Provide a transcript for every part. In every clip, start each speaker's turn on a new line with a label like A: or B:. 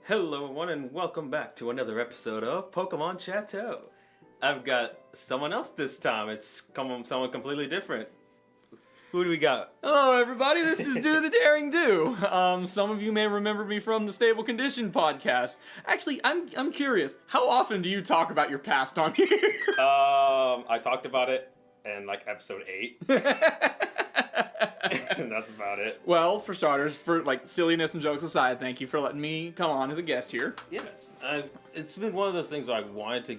A: Hello everyone and welcome back to another episode of Pokémon Chat-eau. I've got someone else this time. It's someone completely different. Who do we got?
B: Hello everybody, this is Do the Daring Do. Some of you may remember me from the Stable Condition podcast. Actually, I'm curious, how often do you talk about your past on here?
A: I talked about it in like episode 8. And that's about it.
B: Well, for starters, for like silliness and jokes aside, thank you for letting me come on as a guest here.
A: Yeah, it's been one of those things where I wanted to,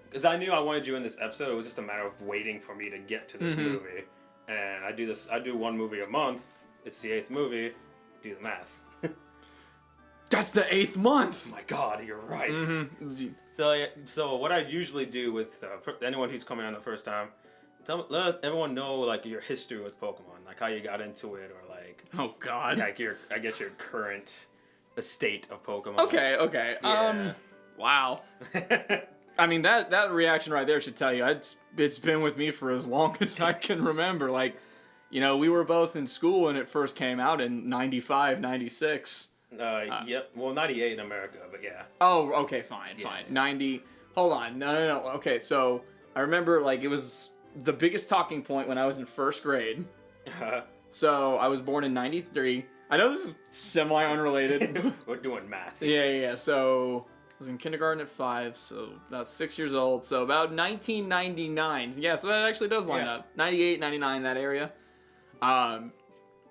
A: because I knew I wanted you in this episode. It was just a matter of waiting for me to get to this movie. And I do one movie a month. It's the 8th movie. Do the math.
B: That's the 8th month!
A: Oh my god, you're right. So what I usually do with anyone who's coming on the first time, let everyone know like your history with Pokemon, like how you got into it, or like
B: oh god,
A: like your current estate of Pokemon.
B: Okay.
A: Yeah.
B: Wow. I mean that reaction right there should tell you it's been with me for as long as I can remember. Like, you know, we were both in school when it first came out in 95, 96.
A: Yep. Well, 98 in America, but yeah.
B: Oh, okay, fine. 90. Hold on. No. Okay, so I remember like it was the biggest talking point when I was in first grade. So I was born in 93. I know this is semi-unrelated.
A: We're doing math.
B: Yeah. So I was in kindergarten at 5, so about 6 years old. So about 1999. Yeah, so that actually does line up. 98, 99, that area. And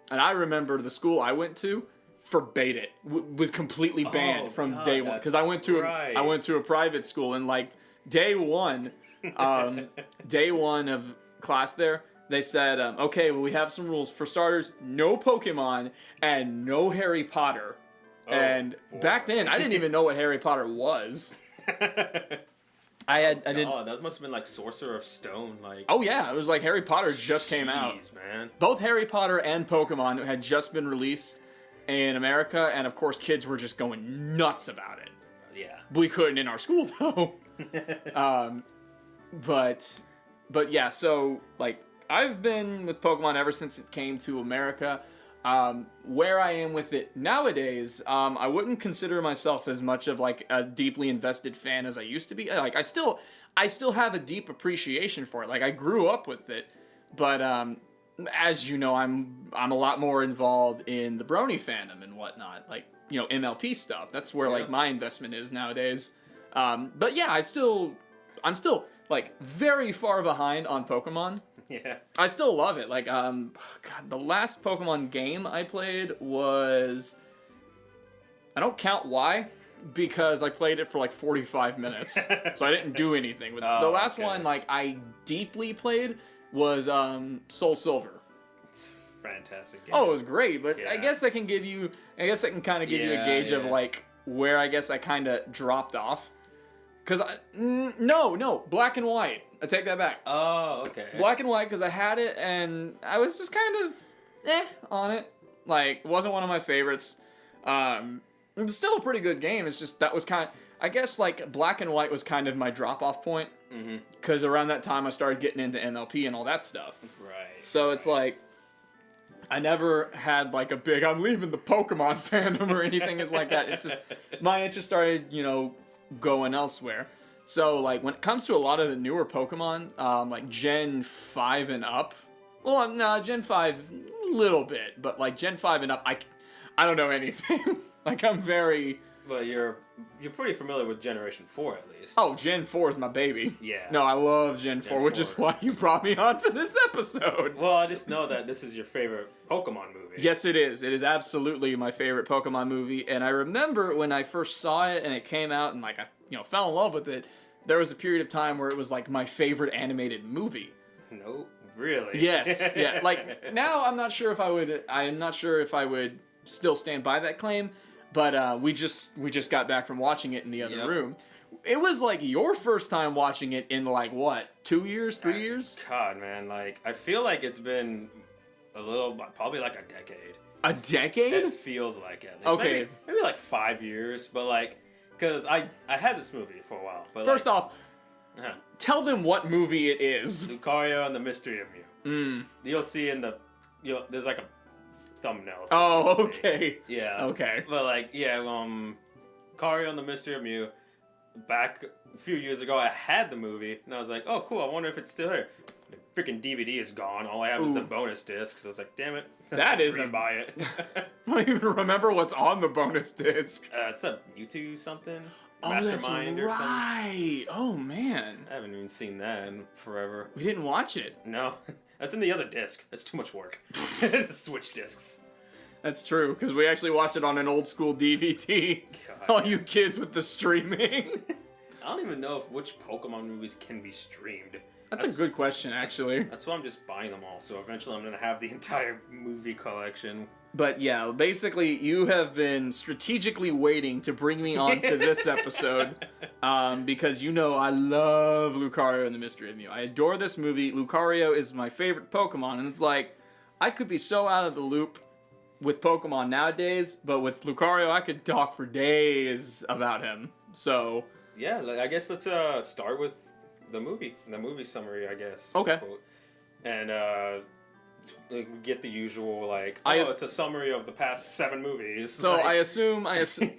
B: I remember the school I went to forbade it. Was completely banned from day one. Because I went to a private school, and like day one of class there, they said, okay, well, we have some rules. For starters, no Pokemon and no Harry Potter. And back then, I didn't even know what Harry Potter was. I didn't.
A: Oh, that must have been like Sorcerer of Stone, like.
B: Oh yeah, it was like Harry Potter just came out.
A: Man.
B: Both Harry Potter and Pokemon had just been released in America, and of course, kids were just going nuts about it.
A: Yeah.
B: We couldn't in our school though. But yeah, so like I've been with Pokemon ever since it came to America. Where I am with it nowadays, I wouldn't consider myself as much of like a deeply invested fan as I used to be. Like I still have a deep appreciation for it. Like I grew up with it, but as you know, I'm a lot more involved in the Brony fandom and whatnot. Like, you know, MLP stuff. That's where like my investment is nowadays. But yeah, I'm still like very far behind on Pokemon.
A: Yeah.
B: I still love it. Like, God, the last Pokemon game I played was... I don't count why, because I played it for like 45 minutes, so I didn't do anything. But the last one, like, I deeply played was Soul Silver.
A: It's a fantastic game.
B: Oh, it was great, but I guess that can give you... I guess that can kind of give you a gauge of, like, where I guess I kind of dropped off. Because no, Black and White. I take that back.
A: Oh, okay.
B: Black and White, because I had it, and I was just kind of on it. Like, it wasn't one of my favorites. It's still a pretty good game. It's just, that was kind of, I guess, like, Black and White was kind of my drop-off point. Because around that time, I started getting into MLP and all that stuff.
A: Right.
B: So it's like, I never had, like, a big, I'm leaving the Pokemon fandom or anything is like that. It's just, my interest started, you know, going elsewhere. So, like, when it comes to a lot of the newer Pokemon, like Gen 5 and up, well, no, Gen 5, a little bit, but, like, Gen 5 and up, I don't know anything. Like, I'm very...
A: But you're pretty familiar with Generation 4, at least.
B: Oh, Gen 4 is my baby.
A: Yeah.
B: No, I love Gen 4, which is why you brought me on for this episode.
A: Well, I just know that this is your favorite Pokemon movie.
B: Yes, it is. It is absolutely my favorite Pokemon movie, and I remember when I first saw it and it came out and, like, I fell in love with it, there was a period of time where it was, like, my favorite animated movie.
A: No, really?
B: Yes, yeah. Like, now I'm not sure if I would still stand by that claim, but we just got back from watching it in the other room. It was, like, your first time watching it in, like, what, 2 years, 3 years?
A: God, man, like, I feel like it's been probably like a decade.
B: A decade?
A: It feels like it.
B: Okay.
A: Maybe like 5 years, but, like, because I had this movie for a while. But
B: first off, tell them what movie it is.
A: Lucario and the Mystery of Mew. You'll see there's like a thumbnail.
B: Oh, okay.
A: Yeah.
B: Okay.
A: But like, yeah, Lucario and the Mystery of Mew. Back a few years ago, I had the movie, and I was like, oh, cool, I wonder if it's still here. The freaking DVD is gone. All I have is the bonus disc, so I was like, damn it.
B: That is
A: buy it.
B: I don't even remember what's on the bonus disc.
A: It's a Mewtwo something.
B: Oh,
A: Mastermind
B: that's
A: or something.
B: right. Oh, man.
A: I haven't even seen that in forever.
B: We didn't watch it.
A: No. That's in the other disc. That's too much work. Switch discs.
B: That's true, because we actually watched it on an old school DVD.
A: God.
B: All you kids with the streaming.
A: I don't even know if which Pokemon movies can be streamed.
B: That's a good question, actually.
A: That's why I'm just buying them all. So eventually I'm going to have the entire movie collection.
B: But yeah, basically, you have been strategically waiting to bring me on to this episode because you know I love Lucario and the Mystery of Mew. I adore this movie. Lucario is my favorite Pokemon, and it's like, I could be so out of the loop with Pokemon nowadays, but with Lucario, I could talk for days about him. So...
A: yeah, I guess let's start with the movie summary, I guess.
B: Okay.
A: And we get the usual it's a summary of the past 7 movies.
B: So I assume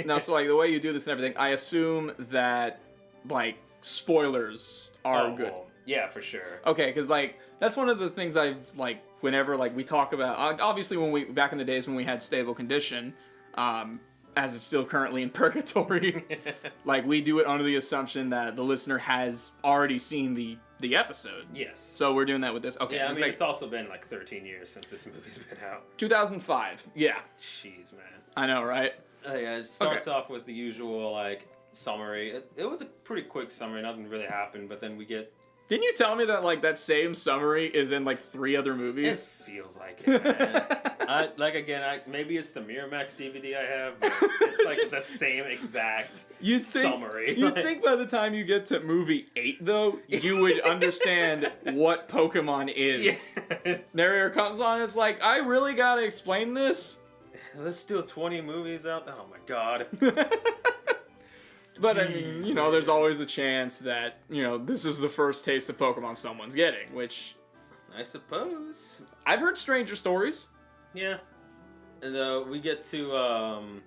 B: now. So like the way you do this and everything, I assume that like spoilers are good.
A: Well, yeah, for sure.
B: Okay, because like that's one of the things I like whenever like we talk about. Obviously, when we back in the days when we had Stable Condition. As it's still currently in purgatory, like we do it under the assumption that the listener has already seen the episode.
A: Yes.
B: So we're doing that with this. Okay.
A: Yeah, I mean it's also been like 13 years since this movie's been out.
B: 2005. Yeah.
A: Jeez, man.
B: I know, right?
A: Yeah, it starts off with the usual like summary. It was a pretty quick summary. Nothing really happened, but then we get.
B: Didn't you tell me that like that same summary is in like 3 other movies?
A: It feels like it, man. Maybe it's the Miramax DVD I have, but it's like the same exact summary.
B: You think by the time you get to movie 8, though, you would understand what Pokemon is.
A: Yeah.
B: Narrator comes on, it's like, I really gotta explain this?
A: There's still 20 movies out there. Oh my god.
B: But, I mean, you know, there's always a chance that, you know, this is the first taste of Pokemon someone's getting, which...
A: I suppose.
B: I've heard stranger stories.
A: Yeah. And we get to,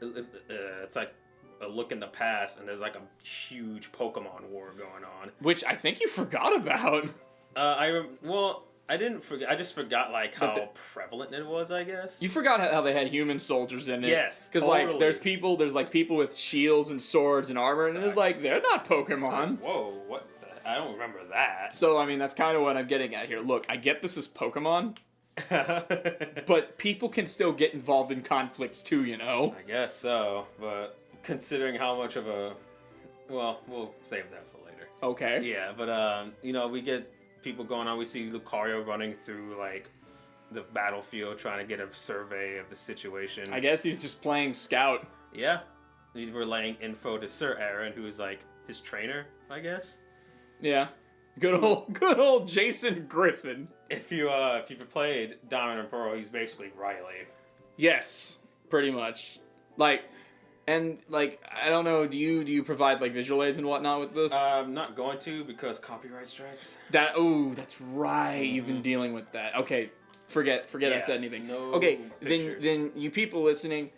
A: it's like a look in the past, and there's like a huge Pokemon war going on.
B: Which I think you forgot about.
A: I didn't forget. I just forgot like how prevalent it was, I guess.
B: You forgot how they had human soldiers in it.
A: Yes,
B: because
A: totally.
B: like there's people with shields and swords and armor, and it's like they're not Pokemon.
A: Like, whoa, what? I don't remember that.
B: So I mean, that's kind of what I'm getting at here. Look, I get this is Pokemon, but people can still get involved in conflicts too, you know.
A: I guess so, but considering how much of a, well, we'll save that for later.
B: Okay.
A: Yeah, but you know, we get people going on. We see Lucario running through like the battlefield trying to get a survey of the situation.
B: I guess he's just playing scout.
A: Yeah, he's relaying info to Sir Aaron, who is like his trainer, I guess.
B: Yeah, good old Jason Griffin.
A: If you've played Diamond and Pearl, he's basically Riley.
B: Yes, pretty much. Like. And, like, I don't know, do you provide, like, visual aids and whatnot with this?
A: I'm not going to because copyright strikes.
B: That's right, you've been dealing with that. Okay, forget I said anything.
A: No
B: okay,
A: pictures.
B: then you people listening,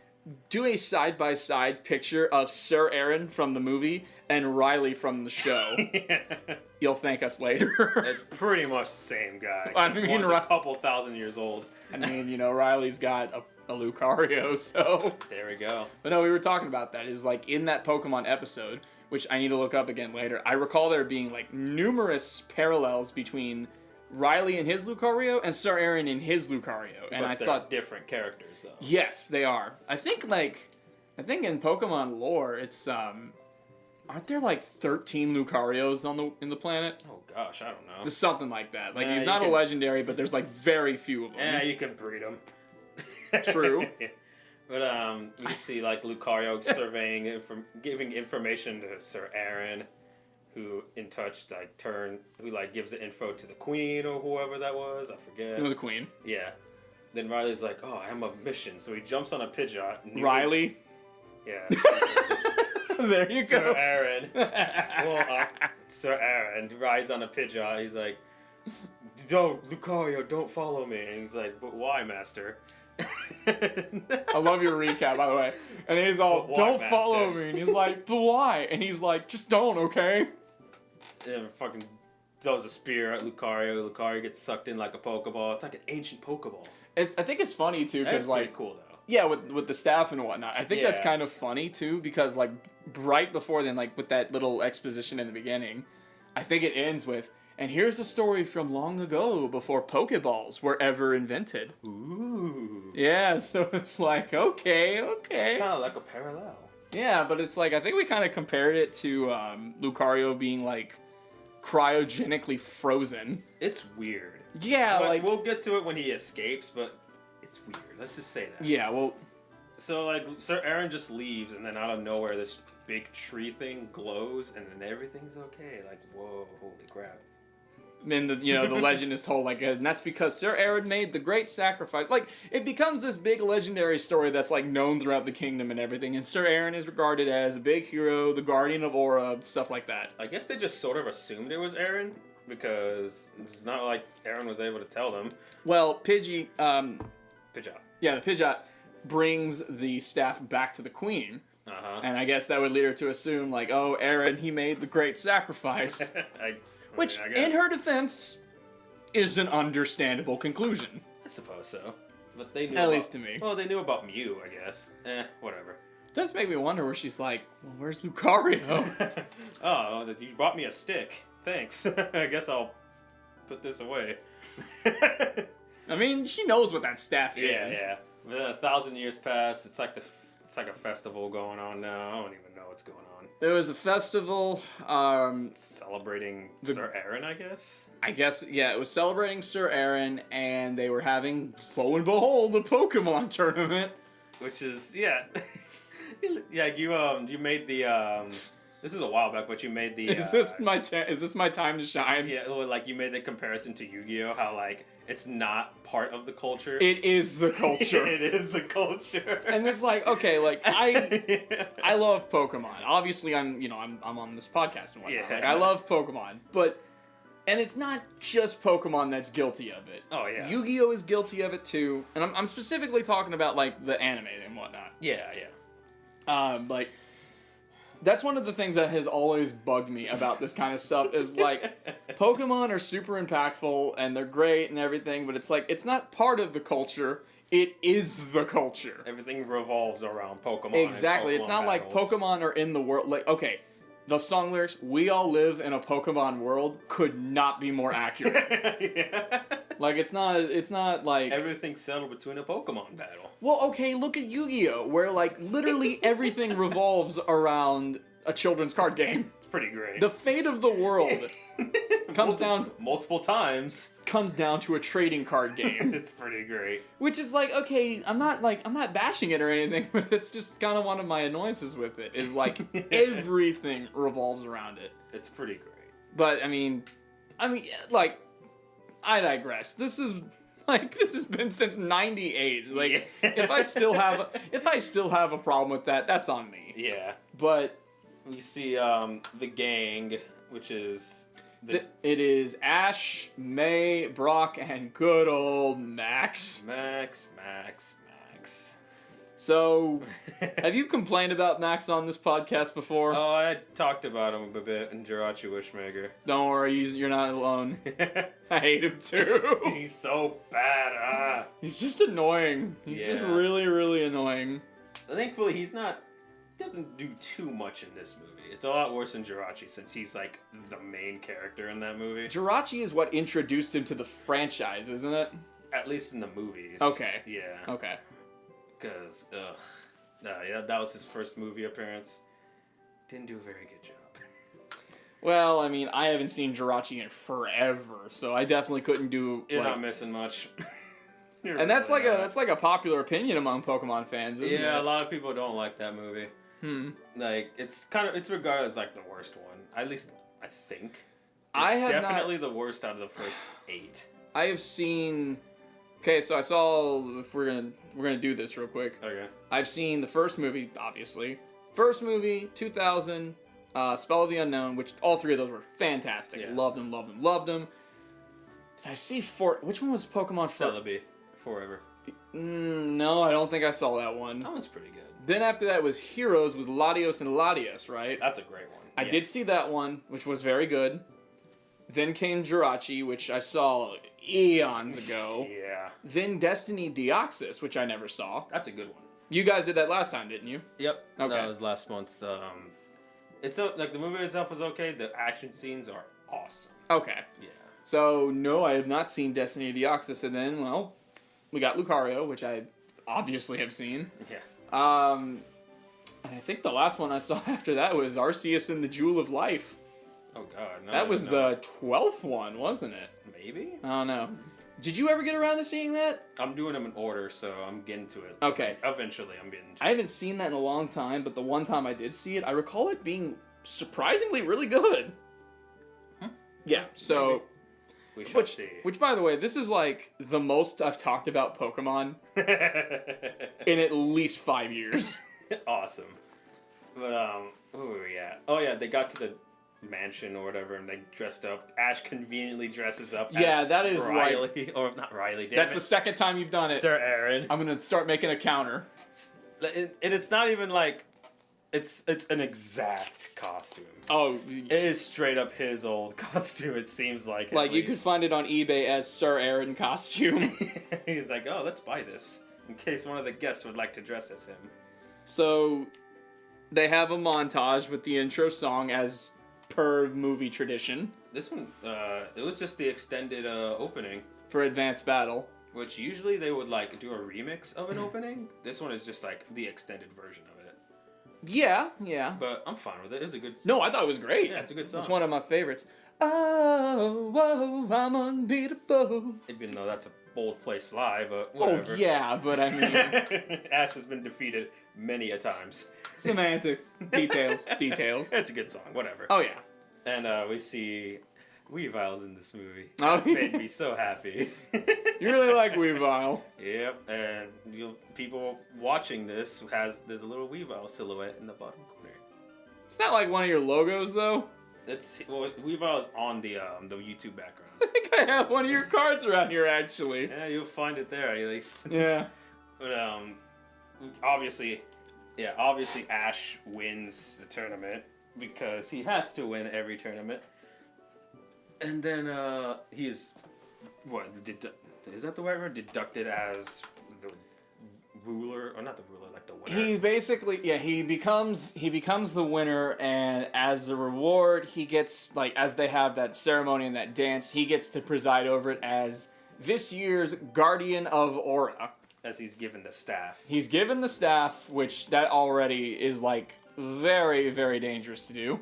B: do a side-by-side picture of Sir Aaron from the movie and Riley from the show. You'll thank us later.
A: It's pretty much the same guy.
B: I mean,
A: one's a couple thousand years old.
B: I mean, you know, Riley's got a Lucario, so...
A: There we go.
B: But no, we were talking about that. Is like, in that Pokemon episode, which I need to look up again later, I recall there being, like, numerous parallels between Riley and his Lucario and Sir Aaron and his Lucario. And I thought...
A: different characters, though.
B: Yes, they are. I think in Pokemon lore, it's, aren't there, like, 13 Lucarios in the planet?
A: Oh, gosh, I don't know.
B: It's something like that. Like, he's not a legendary, but there's, like, very few of them.
A: Yeah, you can breed them.
B: True.
A: But we see like Lucario surveying, giving information to Sir Aaron, who gives the info to the Queen or whoever that was. I forget.
B: It was a Queen.
A: Yeah. Then Riley's like, "Oh, I have a mission," so he jumps on a Pidgeot.
B: Riley.
A: Yeah.
B: There you
A: Sir
B: go.
A: Aaron. Sir Aaron rides on a Pidgeot. He's like, "Don't, Lucario, don't follow me." And he's like, "But why, Master?"
B: I love your recap, by the way. And he's all,
A: But why,
B: don't
A: Master?
B: follow me. And he's like, but why? And he's like, just don't, okay?
A: Yeah, fucking throws a spear at Lucario. Lucario gets sucked in like a Pokeball. It's like an ancient Pokeball.
B: I think it's funny, too,
A: That's
B: because,
A: pretty
B: like,
A: cool, though.
B: yeah, with the staff and whatnot. I think that's
A: Yeah.
B: kind of funny, too, because, like, right before then, like, with that little exposition in the beginning, I think it ends with, and here's a story from long ago before Pokeballs were ever invented.
A: Ooh.
B: Yeah, so it's like, okay.
A: Kind of like a parallel.
B: Yeah, but it's like, I think we kind of compared it to Lucario being, like, cryogenically frozen.
A: It's weird.
B: Yeah,
A: But
B: like...
A: we'll get to it when he escapes, but it's weird. Let's just say that.
B: Yeah, well...
A: So, like, Sir Aaron just leaves, and then out of nowhere, this big tree thing glows, and then everything's okay. Like, whoa, holy crap.
B: And the legend is told, like, and that's because Sir Aaron made the great sacrifice. Like, it becomes this big legendary story that's, like, known throughout the kingdom and everything. And Sir Aaron is regarded as a big hero, the guardian of Aura, stuff like that.
A: I guess they just sort of assumed it was Aaron, because it's not like Aaron was able to tell them.
B: Well, Pidgey,
A: Good job.
B: yeah, the Pidgeot brings the staff back to the queen.
A: Uh-huh.
B: And I guess that would lead her to assume, like, oh, Aaron, he made the great sacrifice. Which,
A: I guess.
B: in her defense, is an understandable conclusion.
A: I suppose so. But they knew
B: At least to me.
A: Well, they knew about Mew, I guess. Whatever.
B: It does make me wonder where she's like, well, where's Lucario?
A: Oh, you brought me a stick. Thanks. I guess I'll put this away.
B: I mean, she knows what that staff is.
A: Yeah. But then 1,000 years pass. It's like a festival going on now. I don't even know what's going on.
B: There was a festival,
A: Celebrating Sir Aaron, I guess?
B: I guess, yeah, it was celebrating Sir Aaron, and they were having, lo and behold, a Pokemon tournament.
A: Which is, yeah. Yeah, you made the, this was a while back, but you made the...
B: Is this my time to shine?
A: Yeah, like you made the comparison to Yu-Gi-Oh! How, like, it's not part of the culture.
B: It is the culture.
A: It is the culture.
B: And it's like, okay, like, I love Pokemon. Obviously, I'm on this podcast and whatnot.
A: Yeah.
B: Like, I love Pokemon, but... And it's not just Pokemon that's guilty of it.
A: Oh, yeah.
B: Yu-Gi-Oh! Is guilty of it, too. And I'm specifically talking about, like, the anime and whatnot.
A: Yeah.
B: Like, that's one of the things that has always bugged me about this kind of stuff is, like, Pokemon are super impactful and they're great and everything, but it's like, it's not part of the culture. It is the culture.
A: Everything revolves around Pokemon.
B: Exactly.
A: And
B: It's not like
A: battles.
B: Pokemon are in the world. Like, okay, the song lyrics, "We all live in a Pokemon world," could not be more accurate.
A: Yeah.
B: Like, it's not like...
A: Everything's settled between a Pokemon battle.
B: Well, okay, look at Yu-Gi-Oh! Where, like, literally everything revolves around a children's card game.
A: It's pretty great.
B: The fate of the world comes down
A: multiple times.
B: comes down to a trading card game.
A: It's pretty great.
B: Which is like, okay, I'm not bashing it or anything, but it's just kind of one of my annoyances with it, is like everything revolves around it.
A: It's pretty great.
B: But I mean, like, I digress. This has been since '98. Like,
A: Yeah.
B: if I still have a problem with that, that's on me.
A: Yeah.
B: But
A: We see the gang, which is
B: it is Ash, May, Brock, and good old Max.
A: Max.
B: So, have you complained about Max on this podcast before?
A: Oh, I talked about him a bit in Jirachi Wishmaker.
B: Don't worry, you're not alone. I hate him too.
A: He's so bad.
B: He's just annoying. He's just
A: Yeah.
B: really, really annoying.
A: Thankfully, he doesn't do too much in this movie. It's a lot worse than Jirachi, since he's like the main character in that movie.
B: Jirachi is what introduced him to the franchise, isn't it?
A: At least in the movies.
B: Okay.
A: Yeah.
B: Okay.
A: Because, yeah, that was his first movie appearance. Didn't do a very good job.
B: Well, I mean, I haven't seen Jirachi in forever, so I definitely couldn't do.
A: You're not missing much.
B: And that's like a popular opinion among Pokemon fans, isn't it?
A: Yeah, a lot of people don't like that movie. Like, it's regarded as like the worst one. At least I think. It's definitely the worst out of the first 8.
B: I have seen. Okay, so I saw. If we're gonna do this real quick.
A: Okay.
B: I've seen the first movie, obviously. First movie, 2000, Spell of the Unknown, which all 3 of those were fantastic.
A: Yeah.
B: Loved them. Did I see which one was Pokemon
A: Celebi. Forever.
B: No, I don't think I saw that one.
A: That one's pretty good.
B: Then after that was Heroes with Latios and Latias, right?
A: That's a great one.
B: I did see that one, which was very good. Then came Jirachi, which I saw eons ago.
A: Yeah.
B: Then Destiny Deoxys, which I never saw.
A: That's a good one.
B: You guys did that last time, didn't you?
A: Yep.
B: Okay.
A: That was last month's. It's like the movie itself was okay. The action scenes are awesome.
B: Okay.
A: Yeah.
B: So, no, I have not seen Destiny Deoxys. And then, well, we got Lucario, which I obviously have seen.
A: Yeah.
B: And I think the last one I saw after that was Arceus and the Jewel of Life.
A: Oh God. No,
B: That was the 12th one, wasn't it?
A: Maybe.
B: I don't know. Did you ever get around to seeing that?
A: I'm doing them in order, so I'm getting to it.
B: Okay.
A: Eventually, I'm getting to
B: I haven't seen that in a long time, but the one time I did see it, I recall it being surprisingly really good. Yeah, so...
A: We shall
B: Which,
A: see.
B: which, by the way, this is like the most I've talked about Pokemon in at least 5 years.
A: Awesome. But, where were we at? Oh, yeah, they got to the mansion or whatever, and they dressed up. Ash conveniently dresses up as
B: that is
A: Riley, or not Riley, damn
B: That's
A: it.
B: the second time you've done it.
A: Sir Aaron.
B: I'm going to start making a counter.
A: And it's not even like... It's an exact costume.
B: Oh,
A: It is straight up his old costume, it seems like.
B: like you could find it on eBay as Sir Aaron costume.
A: He's like, oh, let's buy this in case one of the guests would like to dress as him.
B: So they have a montage with the intro song as per movie tradition
A: This one, it was just the extended opening,
B: for Advanced Battle.
A: which usually they would like do a remix of an opening. This one is just like the extended version of it.
B: Yeah.
A: But I'm fine with it. It's a good.
B: No, I thought it was great.
A: Yeah, it's a good song.
B: It's one of my favorites. Oh, I'm unbeatable.
A: Even though that's a bold place lie, but
B: Oh,
A: whatever.
B: yeah, but I mean...
A: Ash has been defeated many a times.
B: Semantics. Details.
A: It's a good song, whatever.
B: Oh, yeah.
A: And we see Weavile's in this movie.
B: Oh,
A: That made me so happy.
B: You really like Weavile.
A: Yep, and people watching this there's a little Weavile silhouette in the bottom corner.
B: It's not like one of your logos, though.
A: Weavile is on the YouTube background.
B: I think I have one of your cards around here, actually.
A: Yeah, you'll find it there at least.
B: Yeah.
A: But obviously Ash wins the tournament because he has to win every tournament. And then he's is that the right word? Deducted as the ruler, or not the ruler, like the winner.
B: He basically, he becomes the winner, and as a reward, he gets, like, as they have that ceremony and that dance, he gets to preside over it as this year's Guardian of Aura.
A: As he's given the staff.
B: He's given the staff, which that already is, like, very, very dangerous to do.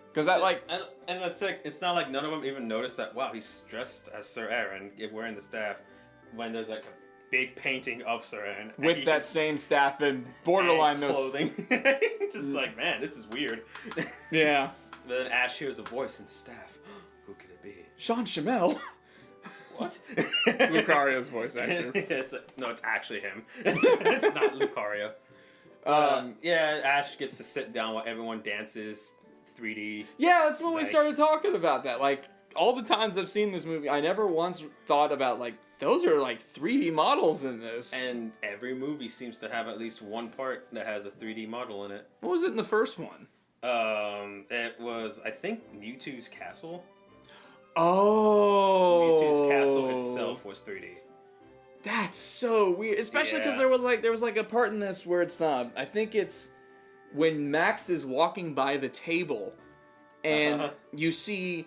B: Because that, like...
A: And it's not like none of them even noticed that, wow, he's dressed as Sir Aaron, wearing the staff, when there's, like, a big painting of Sir Aaron.
B: With that same staff and borderline
A: and
B: those...
A: clothing. Just like, man, this is weird.
B: Yeah.
A: But then Ash hears a voice in the staff. Who could it be?
B: Sean Shamel.
A: What?
B: Lucario's voice actor.
A: No, it's actually him. It's not Lucario. Yeah, Ash gets to sit down while everyone dances 3D.
B: Yeah, that's when we started talking about that. Like, all the times I've seen this movie, I never once thought about, like, those are, like, 3D models in this.
A: And every movie seems to have at least one part that has a 3D model in it.
B: What was it in the first one?
A: It was, I think, Mewtwo's castle.
B: Oh.
A: Mewtwo's castle itself was 3D.
B: That's so weird. Especially because there was a part in this where it's, I think it's when Max is walking by the table and you still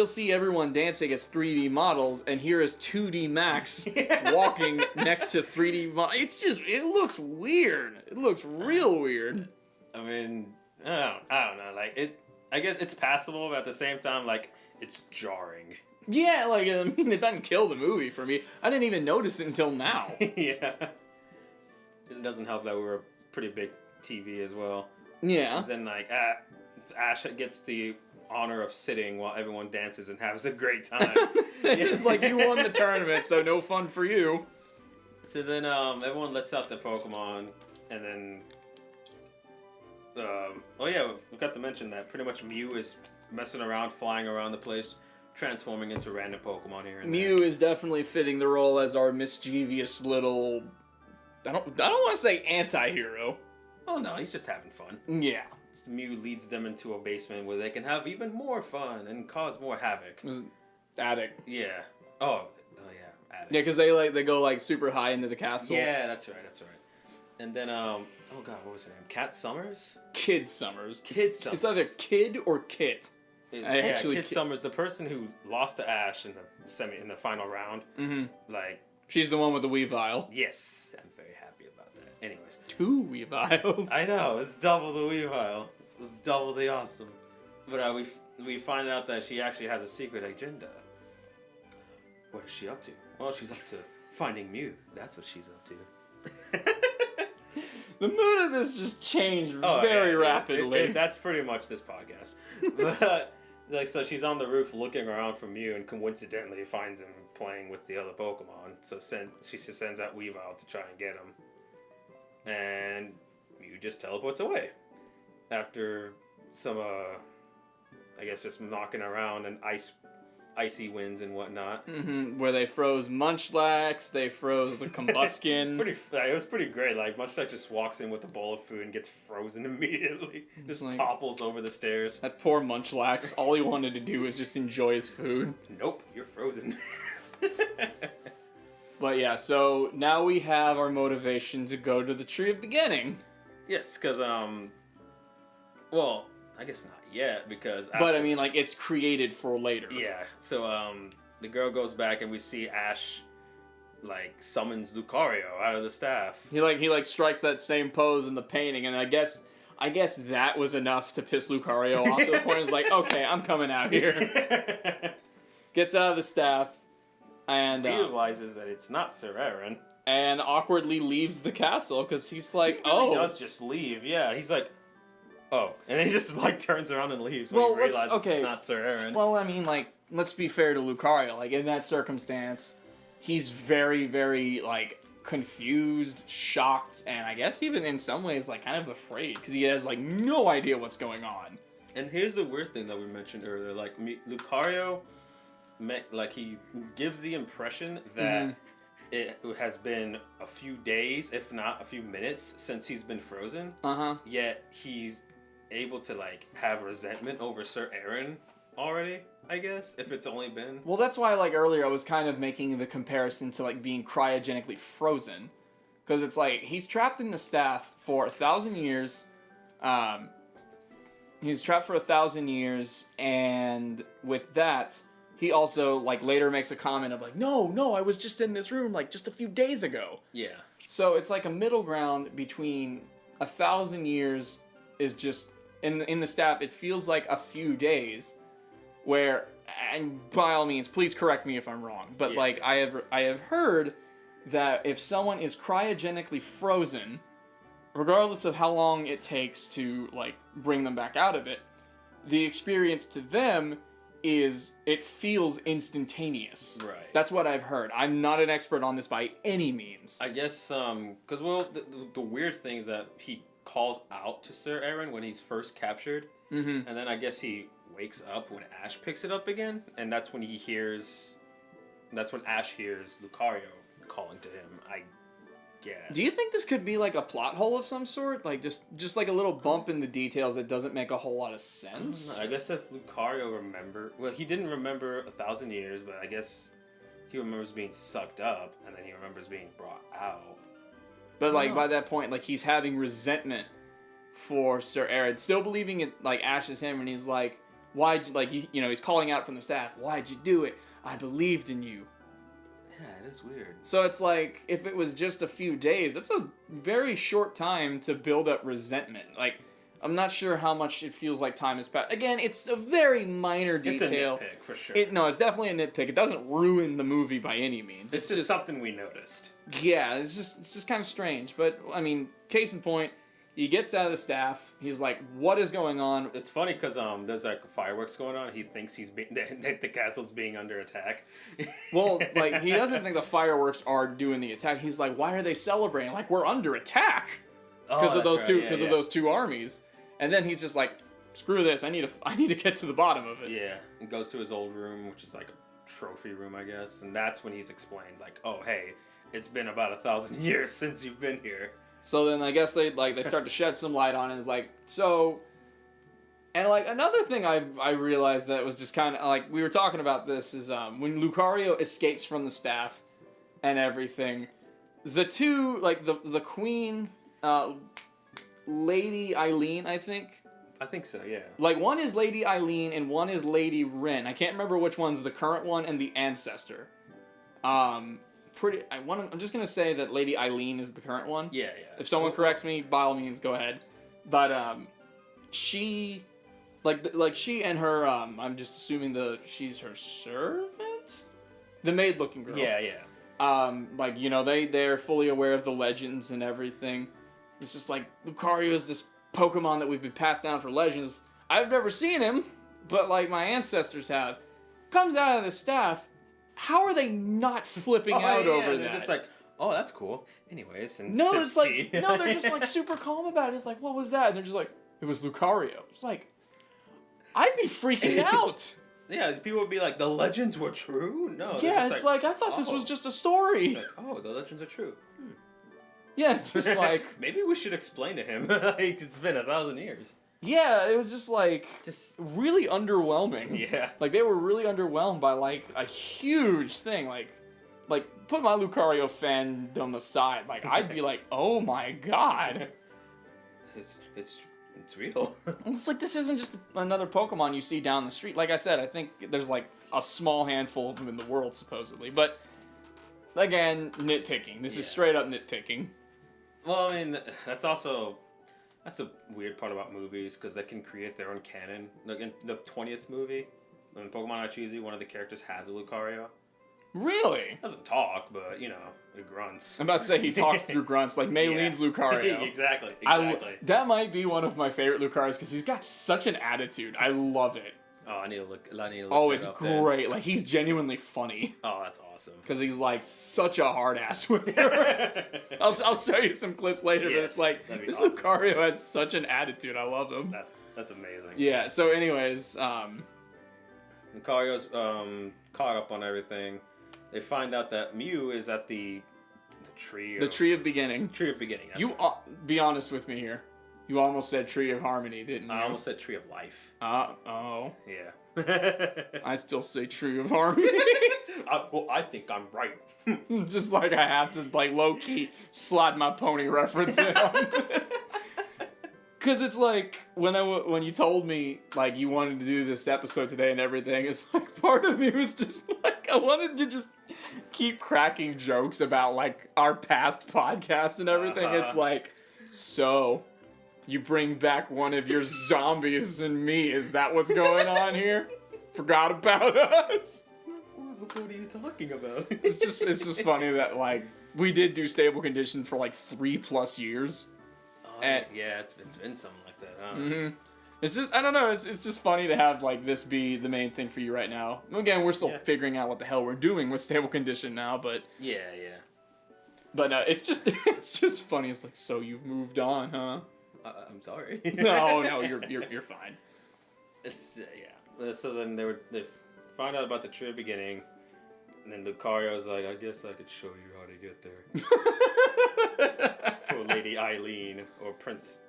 B: see everyone dancing as 3D models, and here is 2D Max walking next to 3D models. It looks weird. It looks real weird.
A: I mean, I don't know. Like, I guess it's passable, but at the same time, like, it's jarring.
B: Yeah, like, I mean, it doesn't kill the movie for me. I didn't even notice it until now.
A: Yeah. It doesn't help that we were a pretty big TV as well.
B: Yeah.
A: Then, like, Ash gets the honor of sitting while everyone dances and has a great time.
B: It's like, you won the tournament, so no fun for you.
A: So then everyone lets out the Pokemon, and then we got to mention that pretty much Mew is messing around, flying around the place, transforming into random Pokemon here and
B: Mew
A: there.
B: is definitely fitting the role as our mischievous little. I don't want to say anti-hero.
A: Oh no, he's just having fun.
B: Yeah.
A: Mew leads them into a basement where they can have even more fun and cause more havoc.
B: Attic.
A: Yeah. Oh yeah, attic.
B: Yeah, because they go like super high into the castle.
A: Yeah, that's right. And then oh god, what was her name? Cat Summers?
B: Kid Summers.
A: Kid Summers.
B: It's either Kid or Kit.
A: Kid Summers, the person who lost to Ash in the final round.
B: Mm-hmm.
A: Like,
B: she's the one with the Weavile.
A: yes, I'm very happy about that. Anyways,
B: 2 Weaviles.
A: I know it's double the Weavile. It's double the awesome. But we find out that she actually has a secret agenda. What is she up to? Well, she's up to finding Mew. That's what she's up to.
B: The mood of this just changed very rapidly.
A: That's pretty much this podcast. But like, so she's on the roof looking around for Mew, and coincidentally finds him playing with the other Pokemon. So she sends out Weavile to try and get him, and Mew just teleports away after some I guess just knocking around and icy winds and whatnot.
B: Mm-hmm. Where they froze Munchlax, they froze the Combuskin.
A: It was pretty great. Like, Munchlax just walks in with a bowl of food and gets frozen immediately. Just
B: like,
A: topples over the stairs.
B: That poor Munchlax. All he wanted to do was just enjoy his food.
A: Nope, you're frozen.
B: But yeah, so now we have our motivation to go to the Tree of Beginning.
A: Yes, because well, I guess not yet, because
B: but I mean, like, it's created for later.
A: Yeah, so the girl goes back and we see Ash like summons Lucario out of the staff.
B: He strikes that same pose in the painting, and I guess that was enough to piss Lucario off to the point it's like, okay, I'm coming out here. Gets out of the staff and
A: realizes that it's not Sir Aaron,
B: and awkwardly leaves the castle because he's like,
A: he really does just leave. Yeah, he's like, oh, and then he just like turns around and leaves when he realizes it's not Sir Aaron.
B: Well, I mean, like, let's be fair to Lucario. Like, in that circumstance, he's very, very like confused, shocked, and I guess even in some ways like kind of afraid because he has like no idea what's going on. And
A: here's the weird thing that we mentioned earlier: like Lucario, like he gives the impression that it has been a few days, if not a few minutes, since he's been frozen. Yet he's able to like have resentment over Sir Aaron already, I guess, if it's only been.
B: Well, that's why like earlier I was kind of making the comparison to like being cryogenically frozen, because it's like he's trapped in the staff for 1,000 years. He's trapped for 1,000 years, and with that, he also like later makes a comment of like, no, I was just in this room like just a few days ago.
A: Yeah.
B: So it's like a middle ground between 1,000 years is just in the staff. It feels like a few days, where, and by all means, please correct me if I'm wrong, but like I have heard that if someone is cryogenically frozen, regardless of how long it takes to like bring them back out of it, the experience to them is it feels instantaneous.
A: Right.
B: That's what I've heard. I'm not an expert on this by any means.
A: I guess because well, the weird thing is that he calls out to Sir Aaron when he's first captured, and then I guess he wakes up when Ash picks it up again, and that's when Ash hears Lucario calling to him, I guess.
B: Do you think this could be like a plot hole of some sort? Like just like a little bump in the details that doesn't make a whole lot of sense?
A: I guess if Lucario he didn't remember 1,000 years, but I guess he remembers being sucked up, and then he remembers being brought out.
B: But like by that point, like he's having resentment for Sir Aaron, still believing it like Ash is him, and he's like, why'd you, like you know, he's calling out from the staff, why'd you do it? I believed in you.
A: Yeah, it is weird.
B: So it's like, if it was just a few days, that's a very short time to build up resentment. Like, I'm not sure how much it feels like time has passed. Again, it's a very minor detail.
A: It's a nitpick, for sure.
B: No, it's definitely a nitpick. It doesn't ruin the movie by any means.
A: It's just something we noticed.
B: Yeah, it's just kind of strange. But, I mean, case in point, he gets out of the staff. He's like, what is going on?
A: It's funny because there's like fireworks going on. He thinks that the castle's being under attack.
B: Well, like, he doesn't think the fireworks are doing the attack. He's like, why are they celebrating? Like, we're under attack because of those two armies. And then he's just like, screw this. I need to get to the bottom of it.
A: Yeah, and goes to his old room, which is like a trophy room, I guess, and that's when he's explained, like, oh, hey, it's been about 1,000 years since you've been here.
B: So then I guess they start to shed some light on it. It's like, so, and like another thing I realized that was just kind of like, we were talking about this is when Lucario escapes from the staff and everything, the two, like the queen, Lady Eileen, I think.
A: I think so, yeah.
B: Like one is Lady Eileen and one is Lady Rin. I can't remember which one's the current one and the ancestor. I'm just gonna say that Lady Eileen is the current one.
A: Yeah.
B: If someone corrects me, by all means, go ahead. But she, like she and her, I'm just assuming she's her servant, the maid-looking girl.
A: Yeah.
B: Like they're fully aware of the legends and everything. It's just like Lucario is this Pokemon that we've been passed down for legends. I've never seen him, but like my ancestors have. Comes out of the staff. How are they not flipping out over that?
A: They're just like, oh, that's cool. Anyways, and
B: no,
A: sips
B: it's like
A: tea.
B: no, they're just like super calm about it. It's like, what was that? And they're just like, it was Lucario. It's like, I'd be freaking out.
A: Yeah, people would be like, the legends were true? No.
B: Yeah, it's like I thought this was just a story.
A: Like, oh, the legends are true.
B: Yeah, it's just like
A: maybe we should explain to him. Like, it's been 1,000 years.
B: Yeah, it was just like really underwhelming.
A: Yeah.
B: Like they were really underwhelmed by like a huge thing. Like put my Lucario fandom aside. Like I'd be like, oh my god.
A: It's real.
B: It's like this isn't just another Pokemon you see down the street. Like I said, I think there's like a small handful of them in the world supposedly. But again, nitpicking. This is straight up nitpicking.
A: Well, I mean, that's a weird part about movies, because they can create their own canon. Like in the 20th movie, in Pokemon Chat-eau, one of the characters has a Lucario.
B: Really?
A: Doesn't talk, but, it grunts.
B: I'm about to say he talks through grunts, like Maylene's Lucario.
A: Exactly.
B: That might be one of my favorite Lucarios, because he's got such an attitude. I love it.
A: Oh, I need to look
B: Oh,
A: that
B: it's
A: up
B: great.
A: then.
B: Like, he's genuinely funny.
A: Oh, that's awesome.
B: Because he's, like, such a hard ass with her. I'll show you some clips later, but it's like, this
A: awesome.
B: Lucario has such an attitude. I love him.
A: That's amazing.
B: Yeah, so anyways,
A: Lucario's caught up on everything. They find out that Mew is at the tree of...
B: The Tree of Beginning.
A: Tree of Beginning, that's
B: You, be honest with me here. You almost said Tree of Harmony, didn't you?
A: I almost said Tree of Life.
B: Oh.
A: Yeah.
B: I still say Tree of Harmony.
A: I think I'm right.
B: Just like I have to, like, low-key slide my pony reference in on this. Because it's like, when you told me, like, you wanted to do this episode today and everything, it's like, part of me was just like, I wanted to just keep cracking jokes about, like, our past podcast and everything. It's like, so... You bring back one of your zombies and me. Is that what's going on here? Forgot about us.
A: What are you talking about?
B: It's just funny that like we did do Stable Condition for like 3+ years.
A: Oh, yeah, it's been something like that. Huh?
B: Mm-hmm. It's just I don't know. It's just funny to have like this be the main thing for you right now. Again, we're still figuring out what the hell we're doing with Stable Condition now, but
A: yeah.
B: But it's just funny. It's like, so you've moved on, huh?
A: I'm sorry.
B: No, you're fine.
A: It's So then they find out about the Tree of Beginning, and then Lucario's like, I guess I could show you how to get there. For Lady Eileen or Princess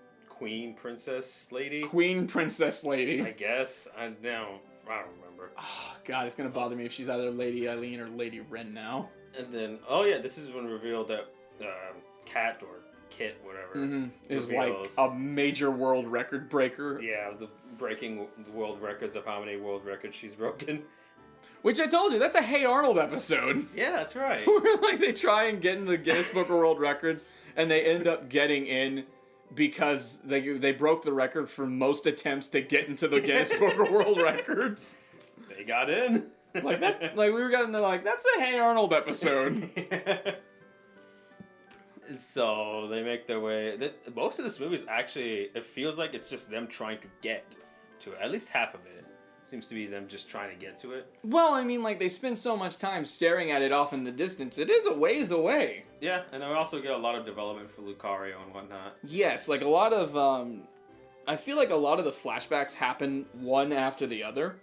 A: Lady.
B: Queen Princess Lady.
A: I guess I don't remember.
B: Oh, God, it's gonna bother me if she's either Lady Eileen or Lady Ren now.
A: And then this is when revealed that Cat or Kit, whatever,
B: is like a major world record breaker.
A: Yeah, breaking the world records of how many world records she's broken.
B: Which I told you, that's a Hey Arnold episode.
A: Yeah, that's right.
B: Where like they try and get in the Guinness Book of World Records, and they end up getting in because they broke the record for most attempts to get into the Guinness Book of World Records.
A: They got in.
B: Like that, like we were getting to like that's a Hey Arnold episode.
A: So they make their way. Most of this movie is actually, it feels like it's just them trying to get to it. At least half of it seems to be them just trying to get to it.
B: Well, I mean, like they spend so much time staring at it off in the distance. It is a ways away.
A: Yeah, and we also get a lot of development for Lucario and whatnot.
B: Yes, like a lot of I feel like a lot of the flashbacks happen one after the other.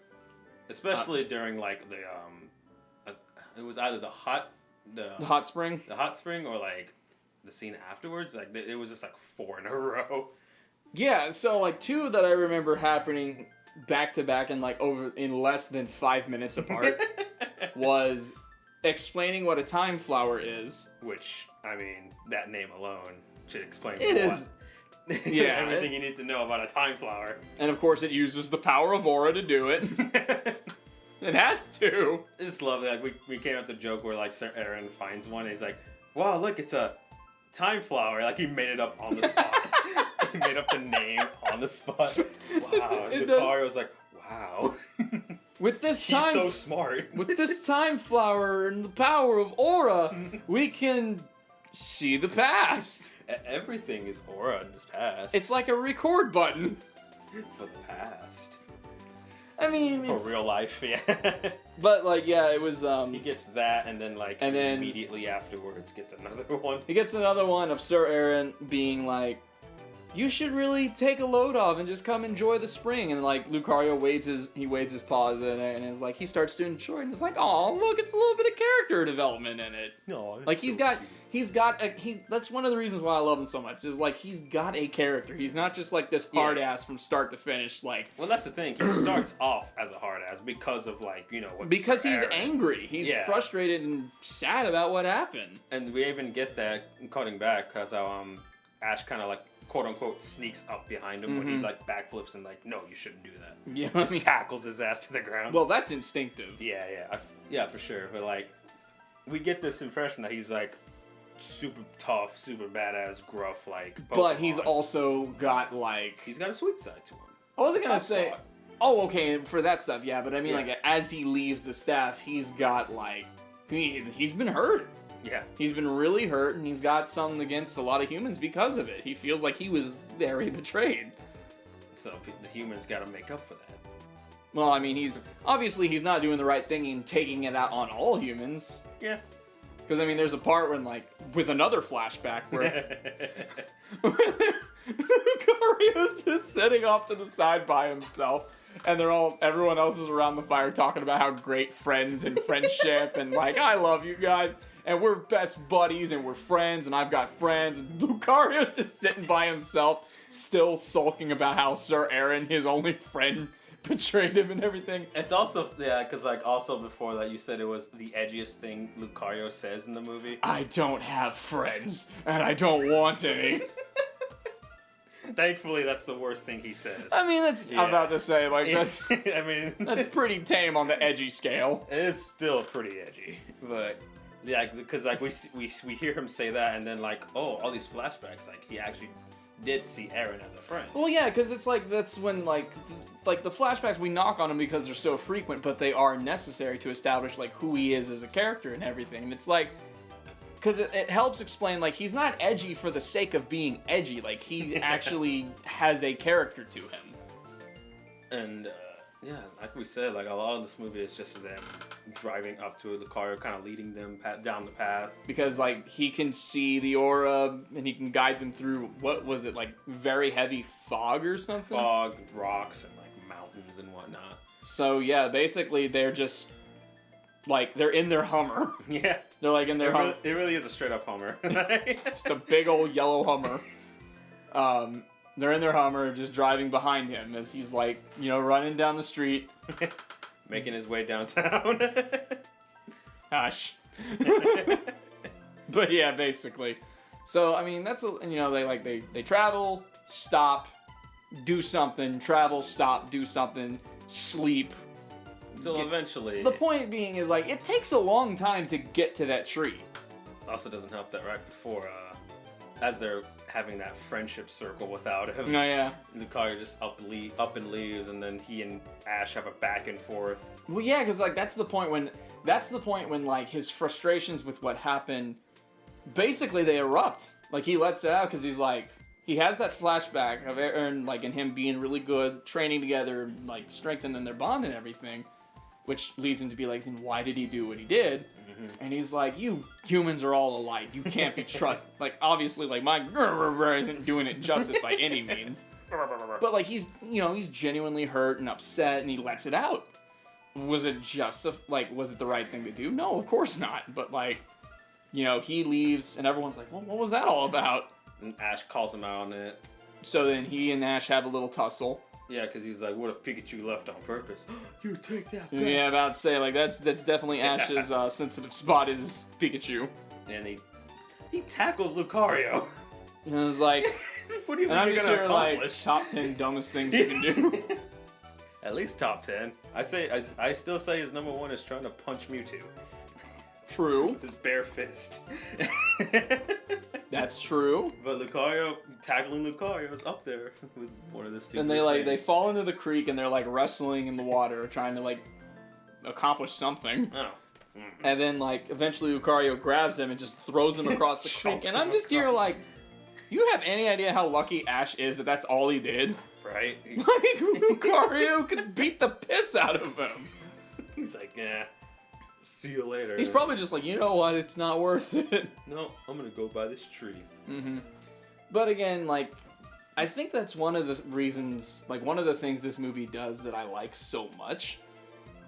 A: Especially during like the it was either the hot
B: spring,
A: or like the scene afterwards. Like it was just like 4 in a row.
B: Yeah, so like 2 that I remember happening back to back and like over in less than 5 minutes apart was explaining what a time flower is.
A: Which, I mean, that name alone should explain
B: It is. Yeah,
A: everything you need to know about a time flower.
B: And of course, it uses the power of aura to do it. It has to.
A: I just love that. Like, we came up with the joke where like Sir Aaron finds one and he's like, "Wow, look, it's a time flower." Like he made it up on the spot. He made up the name on the spot. Wow. Lucario was like, "Wow."
B: With this
A: He's
B: time,
A: so smart.
B: With this time flower and the power of aura, we can see the past.
A: Everything is aura in this past.
B: It's like a record button.
A: For the past.
B: I mean,
A: for real life, yeah.
B: But like, yeah, it was.
A: He gets that, and then like, immediately afterwards gets another one.
B: He gets another one of Sir Aaron being like, "You should really take a load off and just come enjoy the spring." And like Lucario wades his paws in it, and is like, he starts to enjoy it, and it's like, "Oh, look, it's a little bit of character development in it."
A: No,
B: like that's one of the reasons why I love him so much. Is like he's got a character. He's not just like this hard ass from start to finish. Like,
A: well, that's the thing. He starts off as a hard ass because of like
B: because he's angry. He's frustrated and sad about what happened.
A: And we even get that cutting back because Ash kind of like, quote unquote, sneaks up behind him when he like backflips and like, "No, you shouldn't do that."
B: Yeah,
A: just tackles his ass to the ground.
B: Well, that's instinctive.
A: Yeah, for sure. But like, we get this impression that he's like super tough, super badass, gruff, like Pokemon.
B: But he's also got like,
A: he's got a sweet side to him.
B: I wasn't gonna say, oh, okay, for that stuff, yeah. But I mean, like, as he leaves the staff, he's got like, he's been hurt.
A: Yeah.
B: He's been really hurt, and he's got something against a lot of humans because of it. He feels like he was very betrayed.
A: So the humans got to make up for that.
B: Well, I mean, he's not doing the right thing in taking it out on all humans.
A: Yeah.
B: Because, I mean, there's a part when, like, with another flashback where Lucario's just sitting off to the side by himself, and everyone else is around the fire talking about how great friends and friendship, and like, "I love you guys, and we're best buddies, and we're friends, and I've got friends," and Lucario's just sitting by himself, still sulking about how Sir Aaron, his only friend, betrayed him and everything.
A: It's also, because like also before that you said it was the edgiest thing Lucario says in the movie.
B: "I don't have friends, and I don't want any."
A: Thankfully, that's the worst thing he says.
B: I mean, I'm about to say, like, that's,
A: I mean,
B: that's pretty tame on the edgy scale.
A: It is still pretty edgy, but yeah, because like we hear him say that, and then like, oh, all these flashbacks, like he actually did see Aaron as a friend.
B: Well, yeah, because it's like, that's when like the flashbacks, we knock on them because they're so frequent, but they are necessary to establish like who he is as a character and everything. And it's like, because it helps explain, like, he's not edgy for the sake of being edgy. Like, he actually has a character to him.
A: And, yeah, like we said, like, a lot of this movie is just them driving up to Lucario, kind of leading them down the path.
B: Because, like, he can see the aura, and he can guide them through, what was it, like, very heavy fog or something?
A: Fog, rocks, and, like, mountains and whatnot.
B: So, yeah, basically, they're just, like, they're in their Hummer.
A: Yeah.
B: They're like in their Hummer.
A: It really is a straight up Hummer.
B: Just a big old yellow Hummer. They're in their Hummer, just driving behind him as he's like, running down the street.
A: Making his way downtown.
B: Hush. But yeah, basically. So, I mean, that's, they travel, stop, do something, travel, stop, do something, sleep.
A: Until eventually.
B: The point being is, like, it takes a long time to get to that tree.
A: Also doesn't help that right before, as they're having that friendship circle without him.
B: No, yeah.
A: Lucario just up and leaves, and then he and Ash have a back and forth.
B: Well, yeah, because, like, that's the point when, like, his frustrations with what happened, basically they erupt. Like, he lets it out because he's, like, he has that flashback of Aaron, like, and him being really good, training together, like, strengthening their bond and everything. Which leads him to be like, then why did he do what he did? Mm-hmm. And he's like, you humans are all alike. You can't be trusted. Like, obviously, like, my isn't doing it justice by any means. But like he's genuinely hurt and upset, and he lets it out. Was it was it the right thing to do? No, of course not. But like, he leaves, and everyone's like, well, what was that all about?
A: And Ash calls him out on it.
B: So then he and Ash have a little tussle.
A: Yeah, because he's like, what if Pikachu left on purpose? You take that back.
B: Yeah, about to say, like, that's definitely Ash's sensitive spot is Pikachu.
A: And he tackles Lucario.
B: And I was like,
A: what do you think you're going to accomplish?
B: Like, top 10 dumbest things you can do.
A: At least top 10. I still say his number one is trying to punch Mewtwo.
B: True.
A: With his bare fist.
B: That's true.
A: But tackling Lucario is up there with one of the stupid.
B: And they fall into the creek and they're like wrestling in the water, trying to like accomplish something.
A: Oh.
B: And then like eventually Lucario grabs him and just throws him across the creek. And I'm just here like, you have any idea how lucky Ash is that that's all he did?
A: Right.
B: Like Lucario could beat the piss out of him.
A: He's like, yeah. See you later.
B: He's probably just like, you know what? It's not worth it.
A: No, I'm gonna go by this tree.
B: Mm-hmm. But again, like, I think that's one of the reasons, like, one of the things this movie does that I like so much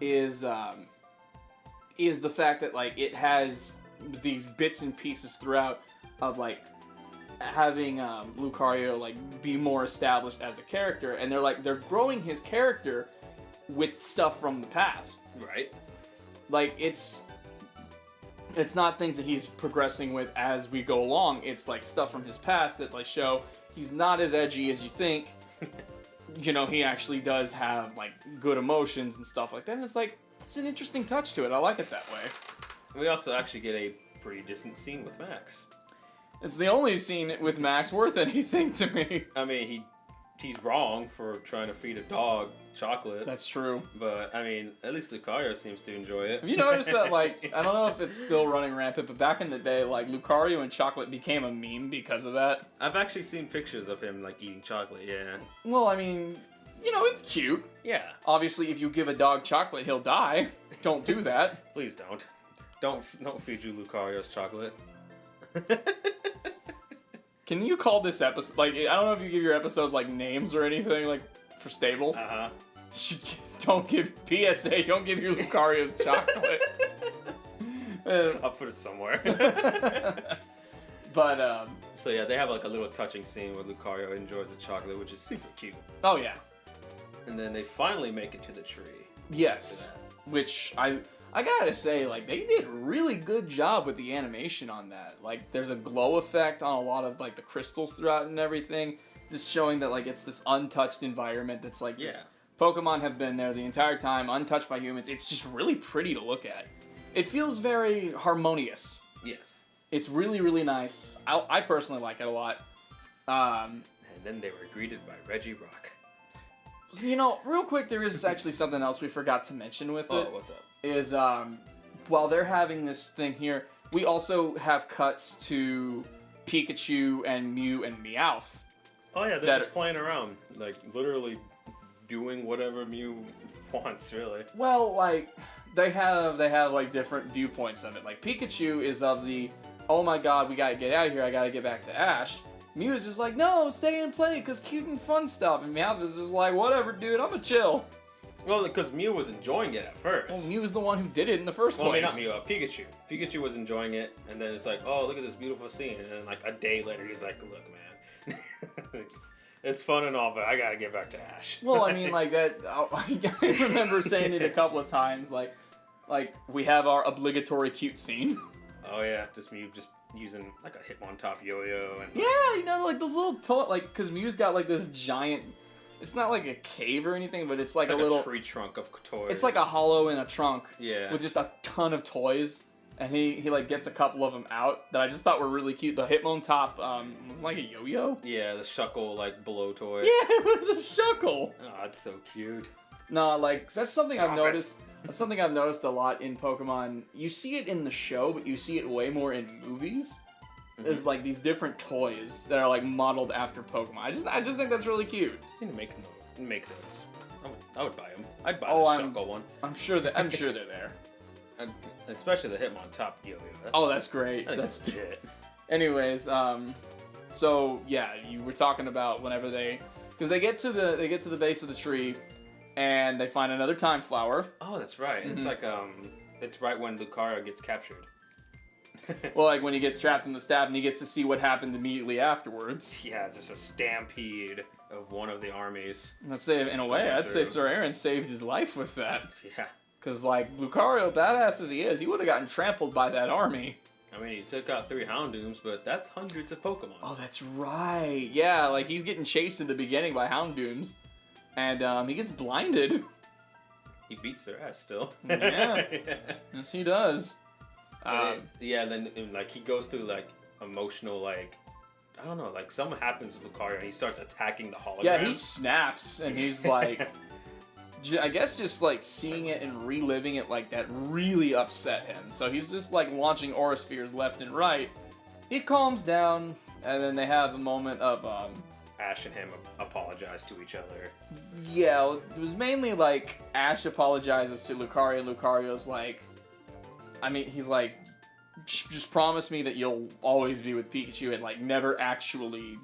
B: is the fact that, like, it has these bits and pieces throughout of, like, having Lucario, like, be more established as a character. And they're growing his character with stuff from the past.
A: Right.
B: Like, it's not things that he's progressing with as we go along. It's, like, stuff from his past that, like, show he's not as edgy as you think. He actually does have, like, good emotions and stuff like that. And it's, like, it's an interesting touch to it. I like it that way.
A: We also actually get a pretty decent scene with Max.
B: It's the only scene with Max worth anything to me.
A: I mean, he's wrong for trying to feed a dog chocolate.
B: That's true.
A: But, I mean, at least Lucario seems to enjoy it.
B: Have you noticed that, like, I don't know if it's still running rampant, but back in the day, like, Lucario and chocolate became a meme because of that?
A: I've actually seen pictures of him, like, eating chocolate, yeah.
B: Well, I mean, it's cute.
A: Yeah.
B: Obviously, if you give a dog chocolate, he'll die. Don't do that.
A: Please don't. Don't feed you Lucario's chocolate.
B: Can you call this episode, like, I don't know if you give your episodes, like, names or anything, like, for stable?
A: Uh-huh.
B: Don't give PSA, don't give you Lucario's chocolate.
A: I'll put it somewhere.
B: But,
A: So yeah, they have like a little touching scene where Lucario enjoys the chocolate, which is super cute.
B: Oh yeah.
A: And then they finally make it to the tree.
B: Yes. Which I gotta say, like, they did a really good job with the animation on that. Like, there's a glow effect on a lot of, like, the crystals throughout and everything. Just showing that, like, it's this untouched environment that's, like, just... Yeah. Pokemon have been there the entire time, untouched by humans. It's just really pretty to look at. It feels very harmonious.
A: Yes.
B: It's really, really nice. I personally like it a lot.
A: And then they were greeted by Regirock.
B: Real quick, there is actually something else we forgot to mention with it.
A: Oh, what's up?
B: Is, while they're having this thing here, we also have cuts to Pikachu and Mew and Meowth.
A: Oh yeah, they're just playing around. Like, literally doing whatever Mew wants, really.
B: Well, like, they have like different viewpoints of it. Like, Pikachu is of the, oh my god, we gotta get out of here, I gotta get back to Ash. Mew is just like, no, stay and play, cause cute and fun stuff. And Meowth is just like, whatever, dude, I'ma chill.
A: Well, because Mew was enjoying it at first.
B: Well, Mew was the one who did it in the first place.
A: Well, I mean, not Mew, Pikachu. Pikachu was enjoying it, and then it's like, oh, look at this beautiful scene. And then, like, a day later, he's like, look, man. It's fun and all, but I gotta get back to Ash.
B: Well, I mean, like, that, I remember saying it a couple of times, like, we have our obligatory cute scene.
A: Oh, yeah, just Mew just using, like, a Hitmontop yo-yo. And
B: yeah, like, those little like, because Mew's got, like, this giant, it's not like a cave or anything, but it's like,
A: it's
B: a little...
A: a tree trunk of toys.
B: It's like a hollow in a trunk.
A: Yeah.
B: With just a ton of toys. And he like, gets a couple of them out that I just thought were really cute. The Hitmontop, was like a yo-yo?
A: Yeah, the Shuckle, like, blow toy.
B: Yeah, it was a Shuckle!
A: Oh, it's so cute.
B: No, like, that's something I've noticed. That's something I've noticed a lot in Pokemon. You see it in the show, but you see it way more in movies. Mm-hmm. Is like these different toys that are like modeled after Pokemon. I just think that's really cute.
A: I need to make those. I would buy them. I'd buy the Shuckle one.
B: I'm sure they're there.
A: Especially the Hitmontop yo-yo.
B: Oh, that's great. That's it. Anyways, so yeah, you were talking about whenever they Because they get to the base of the tree, and they find another time flower.
A: Oh, that's right. It's like it's right when Lucario gets captured.
B: Well, like when he gets trapped in the stab, and he gets to see what happened immediately afterwards.
A: Yeah, it's just a stampede of one of the armies.
B: Let's say, in a way, I'd say Sir Aaron saved his life with that.
A: Yeah.
B: Because, like, Lucario, badass as he is, he would have gotten trampled by that army.
A: I mean, he took out 3 Houndooms, but that's hundreds of Pokemon.
B: Oh, that's right. Yeah, like, he's getting chased in the beginning by Houndooms. And he gets blinded.
A: He beats their ass still.
B: Yeah. Yes, he does.
A: Then like he goes through like emotional like I don't know like something happens with Lucario and he starts attacking the hologram.
B: Yeah, he snaps and he's like, I guess just like seeing it and reliving it like that really upset him. So he's just like launching aura spheres left and right. He calms down and then they have a moment of
A: Ash and him apologize to each other.
B: Yeah, it was mainly like Ash apologizes to Lucario and Lucario's like, I mean, he's like, just promise me that you'll always be with Pikachu and like never actually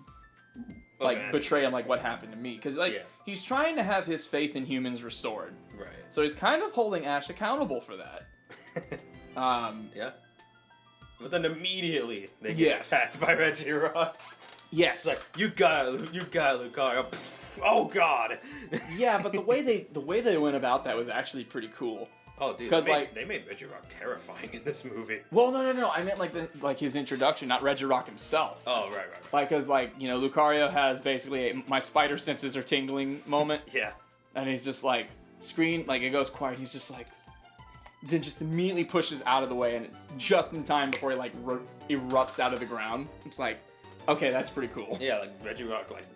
B: like betray him like what happened to me. Because like he's trying to have his faith in humans restored.
A: Right.
B: So he's kind of holding Ash accountable for that.
A: Yeah. But then immediately they get attacked by Regirock.
B: Yes.
A: It's like, you got it, Lucario. Pfft, oh God.
B: Yeah, but the way they went about that was actually pretty cool.
A: Oh, dude, they made Regirock terrifying in this movie.
B: Well, no. I meant like his introduction, not Regirock himself.
A: Oh, right.
B: Like, because, like, you know, Lucario has basically a my spider senses are tingling moment.
A: Yeah.
B: And he's just like, like, it goes quiet. He's just like, then just immediately pushes out of the way and just in time before he, like, erupts out of the ground. It's like, okay, that's pretty cool.
A: Yeah, like, Regirock, like,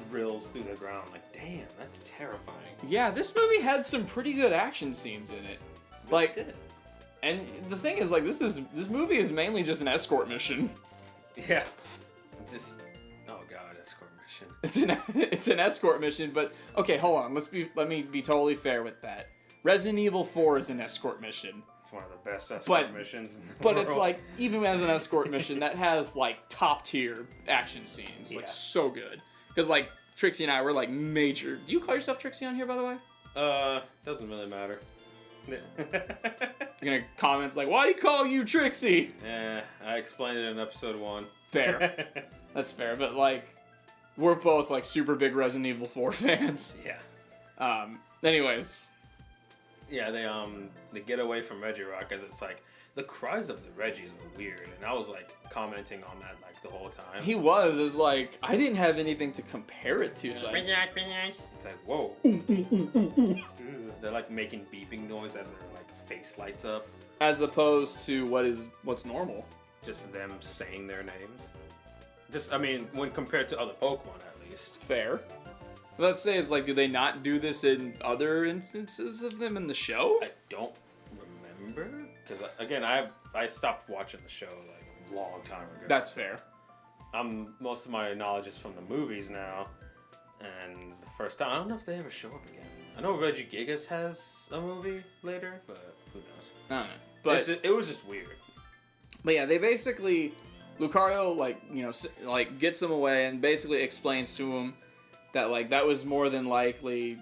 A: drills through the ground. Like, damn, that's terrifying.
B: Yeah, this movie had some pretty good action scenes in it. Like,
A: good.
B: And the thing is, like, this movie is mainly just an escort mission.
A: Yeah. Just, oh God, escort mission.
B: It's an escort mission, but okay, hold on. Let me be totally fair with that. Resident Evil 4 is an escort mission.
A: It's one of the best escort missions in the
B: But
A: world.
B: it's like, even as an escort mission, that has like top tier action scenes. Like so good. Because like Trixie and I were like major. Do you call yourself Trixie on here, by the way?
A: Doesn't really matter.
B: You're gonna comment like, why do you call you Trixie?
A: Yeah, I explained it in episode 1.
B: Fair. That's fair, but like, we're both like super big Resident Evil 4 fans.
A: Yeah.
B: Anyways.
A: Yeah, they get away from Regirock because it's like, the cries of the Reggies are weird, and I was like commenting on that like the whole time.
B: He was, it's like, I didn't have anything to compare it to, so like,
A: it's like, whoa. They're like making beeping noise as their like face lights up.
B: As opposed to what's normal.
A: Just them saying their names. Just, I mean, when compared to other Pokemon at least.
B: Fair. Let's say it's like, do they not do this in other instances of them in the show?
A: I don't remember. Because, again, I stopped watching the show like a long time ago.
B: That's fair.
A: Most of my knowledge is from the movies now. And the first time, I don't know if they ever show up again. I know Regigigas has a movie later, but who knows?
B: I don't know. But
A: it was just weird.
B: But yeah, they basically, Lucario, like, you know, like, gets them away and basically explains to him that, like, that was more than likely,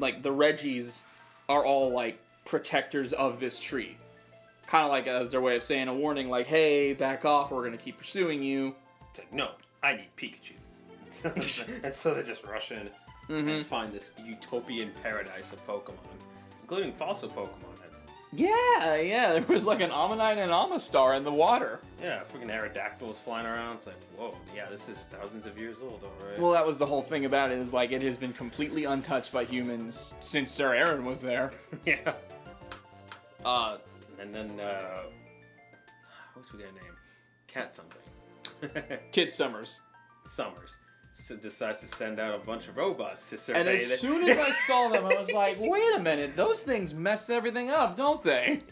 B: like, the Reggies are all, like, protectors of this tree. Kind of like as their way of saying a warning, like, hey, back off, we're going to keep pursuing you.
A: It's like, no, I need Pikachu. And so they just rush in and find this utopian paradise of Pokemon, including fossil Pokemon.
B: Yeah, there was like an Ammonite and Amistar in the water.
A: Yeah, freaking Aerodactyls flying around. It's like, whoa, yeah, this is thousands of years old already.
B: Well, that was the whole thing about it, is like, it has been completely untouched by humans since Sir Aaron was there.
A: Yeah. And then, what's we got a name? Cat something.
B: Kid Summers.
A: So decides to send out a bunch of robots to survey.
B: And as soon as I saw them, I was like, wait a minute, those things messed everything up, don't they?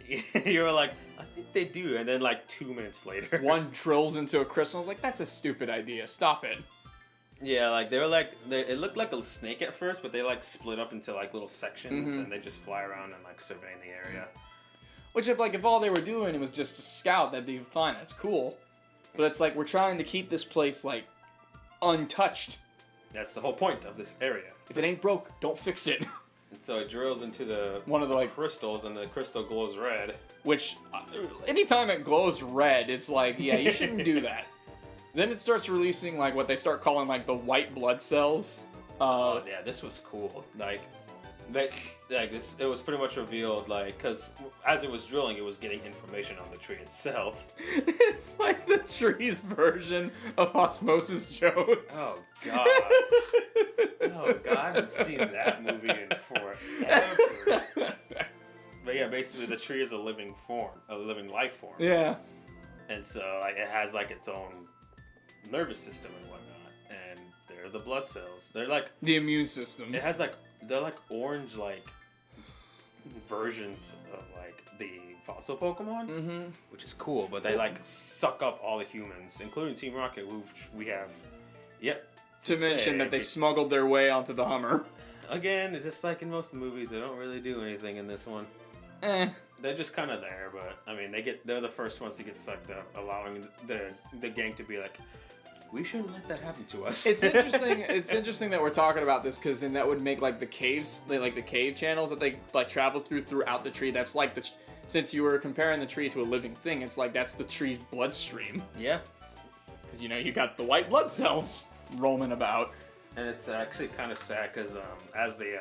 A: You were like, I think they do. And then like 2 minutes later,
B: one drills into a crystal. I was like, that's a stupid idea. Stop it.
A: Yeah, like it looked like a snake at first, but they like split up into like little sections and they just fly around and like surveying the area.
B: Which if all they were doing was just a scout, that'd be fine. That's cool. But it's like, we're trying to keep this place like untouched.
A: That's the whole point of this area.
B: If it ain't broke, don't fix it.
A: And so it drills into the
B: One of the, like,
A: crystals, and the crystal glows red.
B: Which, anytime it glows red, it's like, yeah, you shouldn't do that. Then it starts releasing, like, what they start calling, like, the white blood cells.
A: Oh, yeah, this was cool. Like this, it was pretty much revealed, like, because as it was drilling, it was getting information on the tree itself.
B: It's like the tree's version of Osmosis Jones.
A: Oh, God. Oh, God, I haven't seen that movie in forever. But yeah, basically, the tree is a living life form.
B: Yeah.
A: And so, like, it has, like, its own nervous system and whatnot. And they're the blood cells. They're like...
B: The immune system.
A: It has, like... They're, like, orange, like, versions of, like, the fossil Pokemon. Which is cool. But they, like, suck up all the humans, including Team Rocket, which we have yet
B: to mention that they smuggled their way onto the Hummer.
A: Again, it's just like in most of the movies, they don't really do anything in this one. They're just kind of there, but I mean, they're the first ones to get sucked up, allowing the gang to be like, we shouldn't let that happen to us.
B: It's interesting. It's interesting that we're talking about this because then that would make like the caves, like the cave channels that they like travel throughout the tree. That's like since you were comparing the tree to a living thing, it's like that's the tree's bloodstream.
A: Yeah.
B: Because you got the white blood cells roaming about.
A: And it's actually kind of sad because as the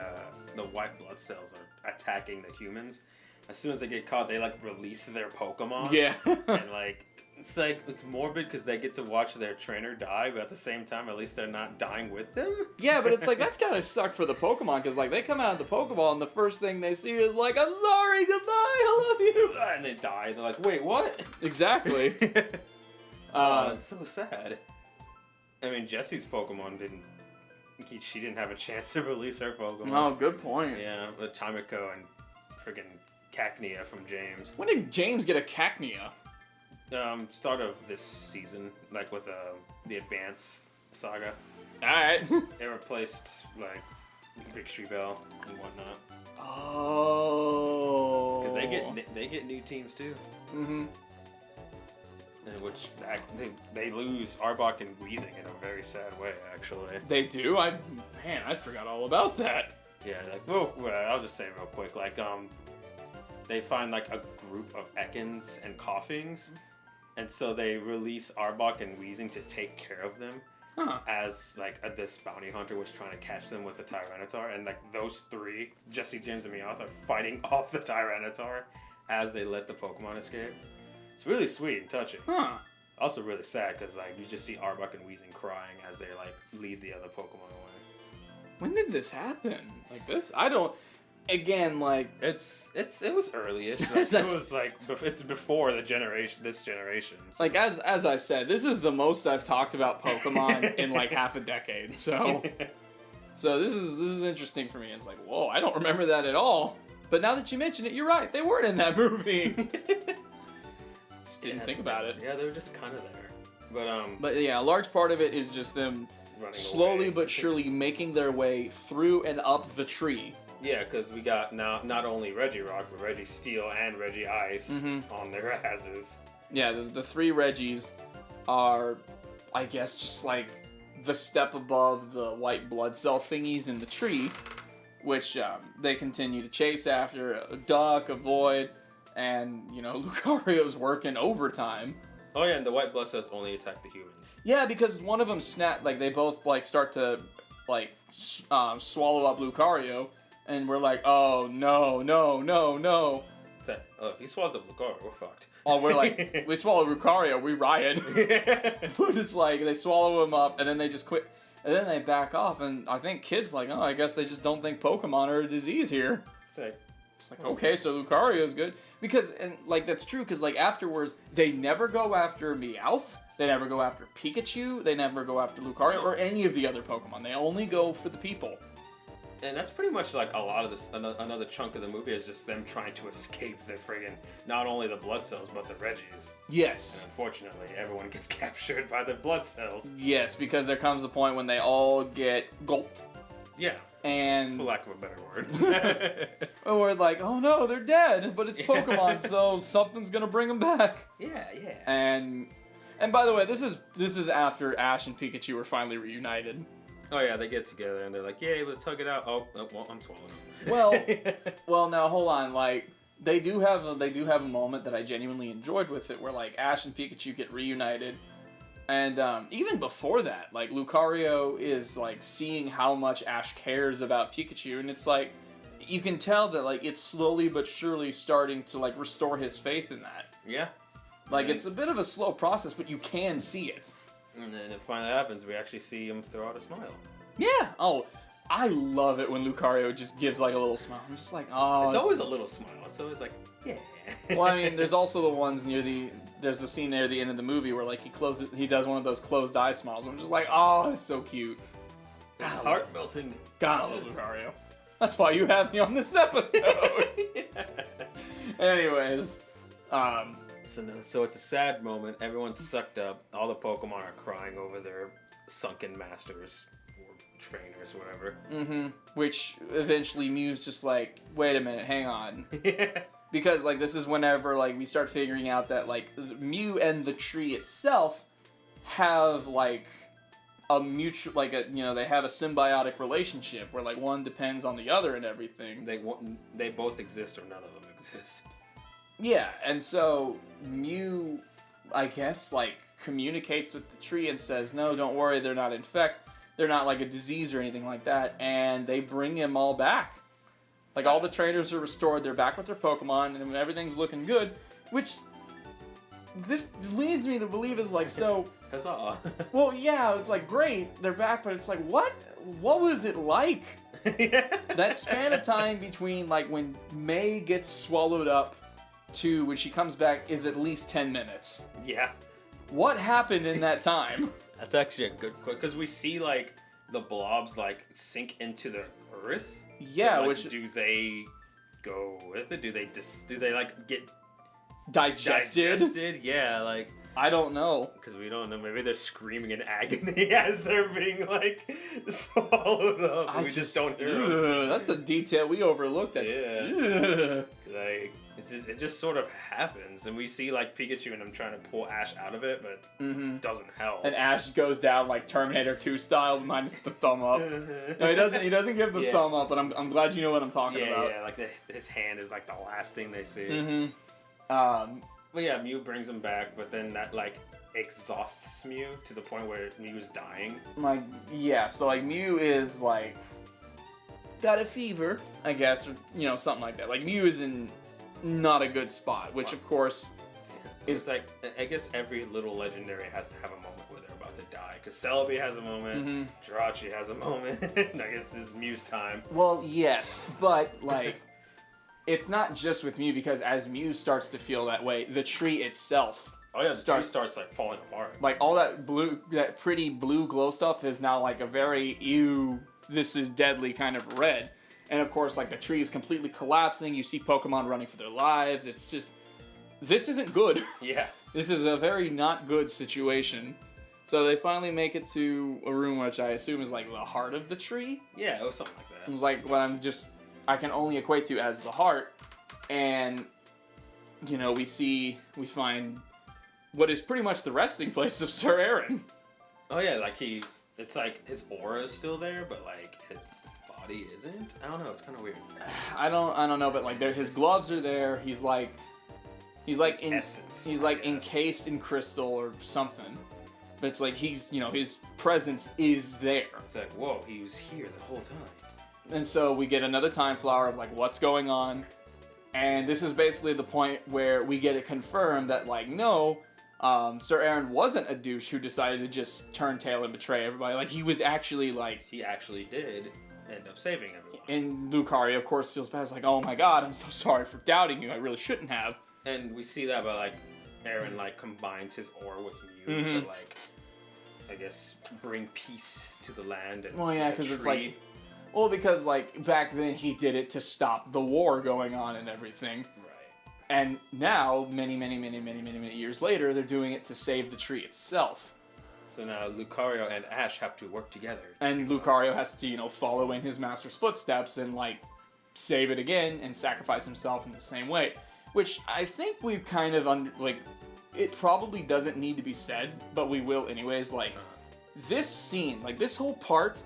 A: white blood cells are attacking the humans, as soon as they get caught, they like release their Pokemon.
B: Yeah.
A: And like it's morbid because they get to watch their trainer die, but at the same time, at least they're not dying with them.
B: Yeah, but it's like that's gotta suck for the Pokemon because like they come out of the Pokeball and the first thing they see is like, I'm sorry, goodbye, I love you,
A: and they die. They're like, wait, what?
B: Exactly.
A: It's so sad. I mean, Jessie's Pokemon she didn't have a chance to release her Pokemon.
B: Oh, good point.
A: Yeah, but Tamiko and friggin' Cacnea from James.
B: When did James get a Cacnea?
A: Start of this season, like with the Advance saga.
B: Alright.
A: They replaced like Victory Bell and whatnot.
B: Oh.
A: Because they get new teams too.
B: Mm-hmm.
A: In which they lose Arbok and Weezing in a very sad way, actually.
B: They do? I forgot all about that.
A: Yeah, like, well, I'll just say real quick, like, they find, like, a group of Ekans and Coughings, and so they release Arbok and Weezing to take care of them, as, like, this bounty hunter was trying to catch them with the Tyranitar, and, like, those three, Jessie, James, and Meowth, are fighting off the Tyranitar as they let the Pokemon escape. It's really sweet and touching. Also really sad because like you just see Arbok and Weezing crying as they like lead the other Pokemon away.
B: When did this happen? Like this? I don't. Again, like
A: it was early-ish. Like, it was like it's before this generation. So.
B: Like as I said, this is the most I've talked about Pokemon in like half a decade. So this is interesting for me. It's like whoa, I don't remember that at all. But now that you mention it, you're right. They weren't in that movie. Just didn't think about it.
A: Yeah, they were just kind of there.
B: But yeah, a large part of it is just them slowly but surely making their way through and up the tree.
A: Yeah, because we got now not only Regirock, but Registeel and Regice on their asses. Yeah,
B: the three Reggies are, I guess, just like the step above the white blood cell thingies in the tree, which they continue to chase after, duck, avoid. And, Lucario's working overtime.
A: Oh, yeah, and the white blood cells only attack the humans.
B: Yeah, because one of them they both, start to, swallow up Lucario. And we're like, oh, no.
A: If he swallows up Lucario, we're fucked.
B: Oh, we're like, we swallow Lucario, we riot. But it's like, they swallow him up, and then they just quit. And then they back off, and I think kids oh, I guess they just don't think Pokemon are a disease here. It's like, okay, so Lucario's good. Because, and, that's true, because, afterwards, they never go after Meowth, they never go after Pikachu, they never go after Lucario, or any of the other Pokemon. They only go for the people.
A: And that's pretty much, a lot of this, another chunk of the movie is just them trying to escape the friggin', not only the blood cells, but the Reggies.
B: Yes.
A: And unfortunately, everyone gets captured by the blood cells.
B: Yes, because there comes a point when they all get gulped.
A: Yeah.
B: And
A: for lack of a better word.
B: We're like, oh no, they're dead, but it's Pokemon, so something's gonna bring them back.
A: Yeah.
B: And by the way, this is after Ash and Pikachu were finally reunited.
A: Oh yeah, they get together and they're like, "Yay, let's hug it out." Oh, well, I'm swallowing them.
B: Well, now hold on. Like they do have a moment that I genuinely enjoyed with it, where like Ash and Pikachu get reunited, and even before that, like Lucario is like seeing how much Ash cares about Pikachu, and it's like you can tell that like it's slowly but surely starting to like restore his faith in that.
A: Yeah.
B: Like it's a bit of a slow process, but you can see it.
A: And then it finally happens. We actually see him throw out a smile.
B: Yeah. Oh, I love it when Lucario just gives like a little smile. I'm just like, oh.
A: It's always a little smile. It's always like, yeah.
B: Well, I mean, there's also the ones there's the scene near the end of the movie where like he does one of those closed eye smiles. I'm just like, oh, it's so cute.
A: It's heart melting.
B: God, I love Lucario. That's why you have me on this episode. Anyways,
A: So it's a sad moment. Everyone's sucked up. All the Pokemon are crying over their sunken masters or trainers, whatever.
B: Mm-hmm. Which eventually Mew's just like, wait a minute, hang on.
A: Yeah.
B: Because like this is whenever like we start figuring out that like Mew and the tree itself have like a mutual they have a symbiotic relationship where like one depends on the other and everything.
A: They both exist or none of them exist.
B: Yeah, and so Mew, I guess, like, communicates with the tree and says, no, don't worry, they're not they're not like a disease or anything like that, and they bring him all back. Like, all the trainers are restored, they're back with their Pokemon, and everything's looking good, which this leads me to believe is like, so...
A: Huzzah.
B: Well, yeah, it's like, great, they're back, but it's like, what was it like? That span of time between, like, when May gets swallowed up to when she comes back is at least 10 minutes.
A: Yeah.
B: What happened in that time?
A: That's actually a good question, because we see, like, the blobs, like, sink into the earth.
B: Yeah,
A: so, like,
B: which...
A: do they go with it? Do they, like, get...
B: Digested?
A: Yeah, like...
B: I don't know.
A: Because we don't know. Maybe they're screaming in agony as they're being, like, swallowed up. We just don't hear them.
B: That's a detail we overlooked.
A: Yeah. Like, it just sort of happens. And we see, like, Pikachu and him trying to pull Ash out of it, but it doesn't help.
B: And Ash goes down, like, Terminator 2 style, minus the thumb up. No, he doesn't give the thumb up, but I'm glad you know what I'm talking about.
A: Yeah, like, his hand is, like, the last thing they see.
B: Mm-hmm.
A: Well, yeah, Mew brings him back, but then that, like, exhausts Mew to the point where Mew's dying.
B: So, like, Mew is, like, got a fever, I guess, or, something like that. Like, Mew is in not a good spot, which, of course, is...
A: It's like, I guess every little legendary has to have a moment where they're about to die. Because Celebi has a moment, Jirachi has a moment, and I guess it's Mew's time.
B: Well, yes, but, like... It's not just with Mew, because as Mew starts to feel that way, the tree itself
A: starts like falling apart.
B: Like all that pretty blue glow stuff is now like a very ew, this is deadly kind of red. And of course, like the tree is completely collapsing. You see Pokemon running for their lives. It's just, this isn't good.
A: Yeah.
B: This is a very not good situation. So they finally make it to a room which I assume is like the heart of the tree.
A: Yeah, it was something like that.
B: It was like what I can only equate to as the heart, and we find what is pretty much the resting place of Sir Aaron.
A: Oh yeah, like it's like his aura is still there, but like his body isn't. I don't know, it's kind of weird.
B: I don't know, but like his gloves are there. He's like encased in crystal or something. But it's like his presence is there.
A: It's like, whoa, he was here the whole time.
B: And so we get another time flower of like what's going on, and this is basically the point where we get it confirmed that like no, Sir Aaron wasn't a douche who decided to just turn tail and betray everybody. Like he was actually like
A: he actually did end up saving everyone.
B: And Lucario of course feels bad. It's like, oh my god, I'm so sorry for doubting you. I really shouldn't have.
A: And we see that by like Aaron like combines his aura with Mew to like I guess bring peace to the land and
B: because it's like. Well, because, like, back then he did it to stop the war going on and everything.
A: Right.
B: And now, many years later, they're doing it to save the tree itself.
A: So now Lucario and Ash have to work together.
B: And Lucario has to, follow in his master's footsteps and, like, save it again and sacrifice himself in the same way. Which I think we've kind of, it probably doesn't need to be said, but we will anyways. Like, this scene, like, this whole part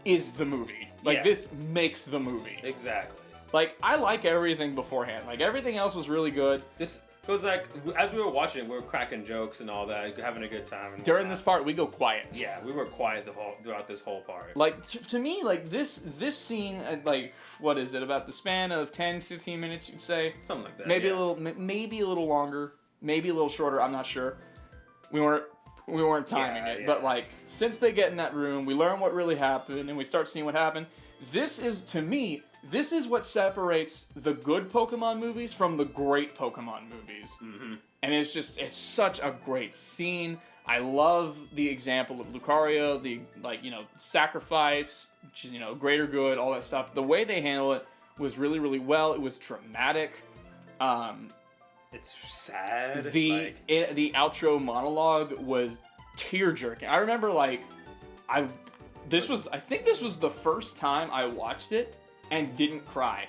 B: is the movie. Like,
A: Yeah.
B: this makes the movie.
A: Exactly.
B: Like, I like everything beforehand. Like, everything else was really good.
A: This goes like, as we were watching, we were cracking jokes and all that, having a good time. And
B: During this part, we go quiet.
A: yeah, we were quiet throughout this whole part.
B: Like, to me, like, this scene, like, what is it, about the span of 10, 15 minutes, you'd say?
A: Something like that.
B: Maybe
A: yeah.
B: maybe a little longer, maybe a little shorter, I'm not sure. We weren't timing it, but, like, since they get in that room, we learn what really happened, and we start seeing what happened. This is, to me, this is what separates the good Pokemon movies from the great Pokemon movies.
A: Mm-hmm.
B: And it's such a great scene. I love the example of Lucario, the, like, you know, sacrifice, which is, you know, greater good, all that stuff. The way they handle it was really, really well. It was dramatic.
A: It's sad.
B: The outro monologue was tear-jerking. I remember, like, I think this was the first time I watched it and didn't cry.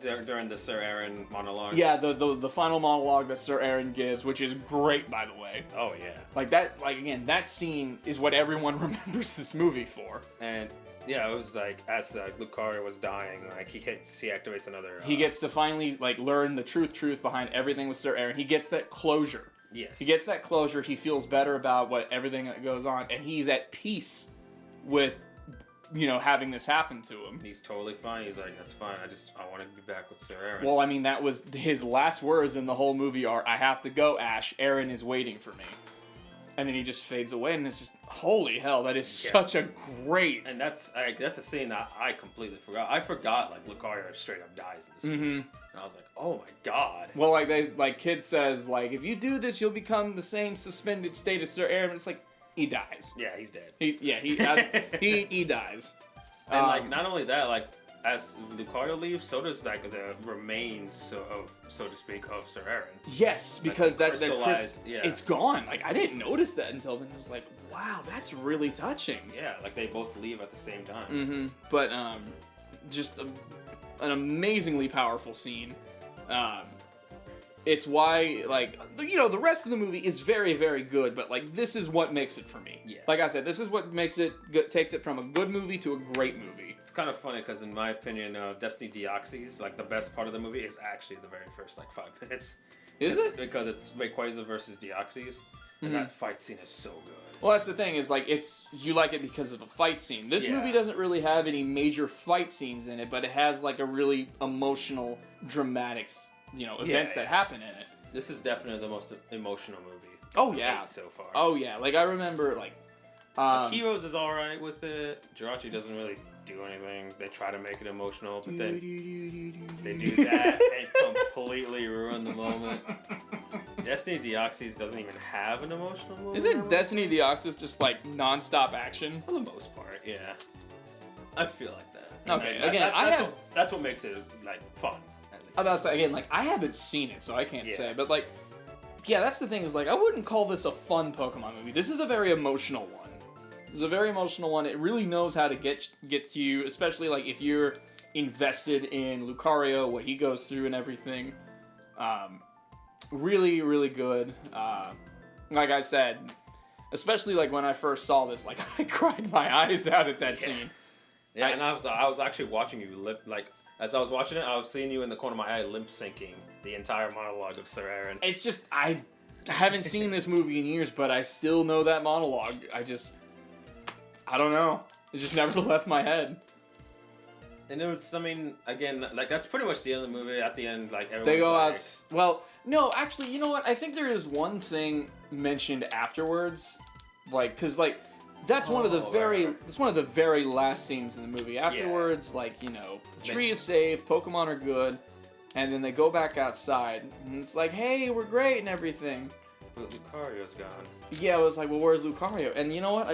A: During the Sir Aaron monologue.
B: Yeah, the final monologue that Sir Aaron gives, which is great, by the way.
A: Oh yeah.
B: Like that, like again, that scene is what everyone remembers this movie for.
A: And yeah, it was like as Lucario was dying, like he activates another.
B: He gets to finally like learn the truth behind everything with Sir Aaron. He gets that closure.
A: Yes.
B: He gets that closure. He feels better about everything that goes on, and he's at peace with, you know, having this happen to him.
A: He's totally fine. He's like, that's fine. I want to be back with Sir Aaron.
B: Well, I mean, that was his last words in the whole movie are, "I have to go, Ash. Aaron is waiting for me." And then he just fades away, and it's just, holy hell, that is such a great...
A: And that's a scene that I completely forgot. I forgot, like, Lucario straight up dies in this movie. And I was like, oh my god.
B: Well, like Kid says, like, if you do this, you'll become the same suspended state as Sir Aaron. It's like, he dies.
A: Yeah, he's dead.
B: He dies.
A: And, like, not only that, like, as Lucario leaves, so does, like, the remains, so to speak, of Sir Aaron.
B: Yes, because
A: like,
B: it's gone. Like, I didn't notice that until then. I was like, wow, that's really touching.
A: Yeah, like, they both leave at the same time.
B: Mm-hmm. But, just an amazingly powerful scene. It's why, like, you know, the rest of the movie is very, very good, but, like, this is what makes it for me.
A: Yeah.
B: Like I said, this is what takes it from a good movie to a great movie.
A: It's kind of funny because, in my opinion, Destiny Deoxys, like, the best part of the movie is actually the very first, like, 5 minutes.
B: Is it?
A: Because it's Rayquaza versus Deoxys, and that fight scene is so good.
B: Well, that's the thing, is, like, you like it because of a fight scene. This movie doesn't really have any major fight scenes in it, but it has, like, a really emotional, dramatic, you know, events that happen in it.
A: This is definitely the most emotional movie.
B: Oh, yeah.
A: So far.
B: Oh, yeah. Like, I remember, like...
A: Heroes is alright with it. Jirachi doesn't really do anything. They try to make it emotional, but then they do that and completely ruin the moment. Destiny Deoxys doesn't even have an emotional moment.
B: Isn't Destiny Deoxys just, like, non-stop action?
A: For the most part, yeah. I feel like that.
B: Okay,
A: that's what makes it, like, fun.
B: About to, again, like, I haven't seen it, so I can't say, but, like, yeah, that's the thing, is, like, I wouldn't call this a fun Pokemon movie. This is a very emotional one. It's a very emotional one. It really knows how to get to you, especially, like, if you're invested in Lucario, what he goes through and everything. Really, really good. Like I said, especially, like, when I first saw this, like, I cried my eyes out at that scene.
A: Yeah, and I was actually watching you as I was watching it, I was seeing you in the corner of my eye lip syncing the entire monologue of Sir Aaron.
B: It's just, I haven't seen this movie in years, but I still know that monologue. I don't know. It just never left my head.
A: And it was, I mean, again, like, that's pretty much the end of the movie. At the end, like, everyone's
B: they go
A: like,
B: out. Well, no, actually, you know what? I think there is one thing mentioned afterwards, like, because, like, that's one of the very last scenes in the movie. Afterwards, like, you know, the tree is saved, Pokemon are good, and then they go back outside, and it's like, hey, we're great and everything.
A: But Lucario's gone.
B: Yeah, I was like, well, where's Lucario? And you know what?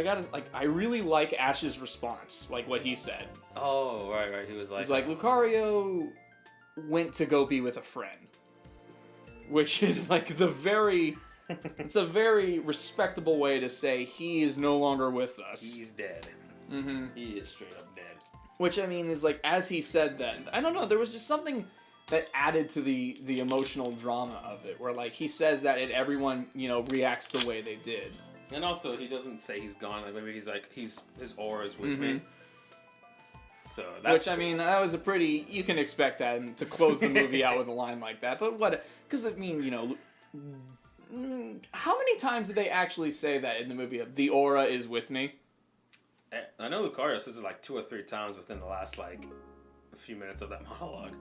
B: I really like Ash's response, like what he said.
A: Oh, right. He was like,
B: Lucario went to go be with a friend. Which is like it's a very respectable way to say he is no longer with us.
A: He's dead.
B: Mm-hmm.
A: He is straight up dead.
B: Which, I mean, is like, as he said that, I don't know, there was just something that added to the emotional drama of it, where, like, he says that and everyone, you know, reacts the way they did.
A: And also, he doesn't say he's gone. Like, maybe he's like, his aura is with me. So
B: which, I mean, that was a pretty... You can expect that and to close the movie out with a line like that. But what... Because, I mean, you know... How many times did they actually say that in the movie? The aura is with me?
A: I know Lucario says it like 2 or 3 times within the last, like, a few minutes of that monologue.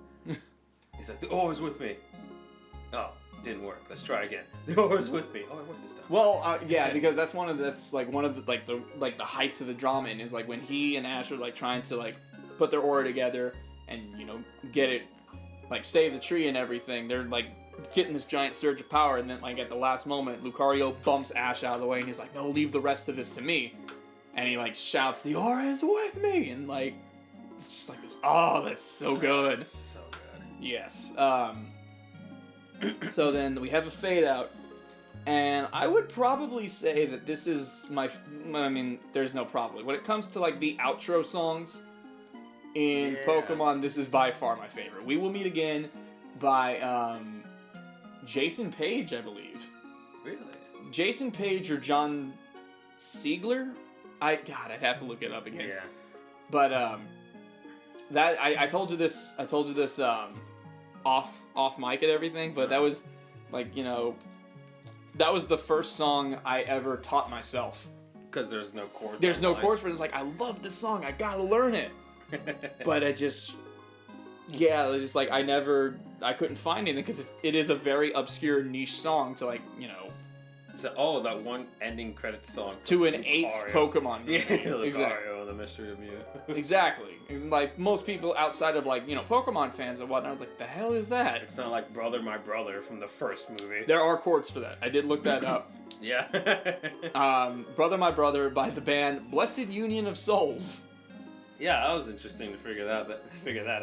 A: He's like, the aura's with me. Oh, didn't work. Let's try again. The aura's with me. Oh, it worked this time.
B: Well, yeah, because that's one of the the heights of the drama, and is like when he and Ash are like trying to like put their aura together and, you know, get it, like, save the tree and everything. They're like getting this giant surge of power, and then like at the last moment, Lucario bumps Ash out of the way, and he's like, no, leave the rest of this to me. And he like shouts, the aura is with me, and like it's just like this. Oh, that's so good.
A: That's so good.
B: Yes. So then we have a fade out, and I would probably say that this is I mean, there's no probably. When it comes to like the outro songs in Pokemon, this is by far my favorite. We Will Meet Again by Jason Page, I believe.
A: Really?
B: Jason Page or John Siegler? I'd have to look it up again.
A: Yeah.
B: But that I told you this off mic and everything, but that was like, you know, that was the first song I ever taught myself.
A: Because there's no chords.
B: There's no chords for it. It's like, I love this song, I gotta learn it. But it just like I couldn't find anything because it is a very obscure niche song to, like, you know.
A: So, that one ending credit song.
B: To an 8th Pokemon movie.
A: Yeah, Lucario,
B: exactly.
A: The Mystery of Mew.
B: Exactly. Like, most people outside of, like, you know, Pokemon fans and whatnot, like, the hell is that?
A: It's not like Brother My Brother from the first movie.
B: There are chords for that. I did look that up.
A: Yeah.
B: Brother My Brother by the band Blessed Union of Souls.
A: Yeah, that was interesting to figure that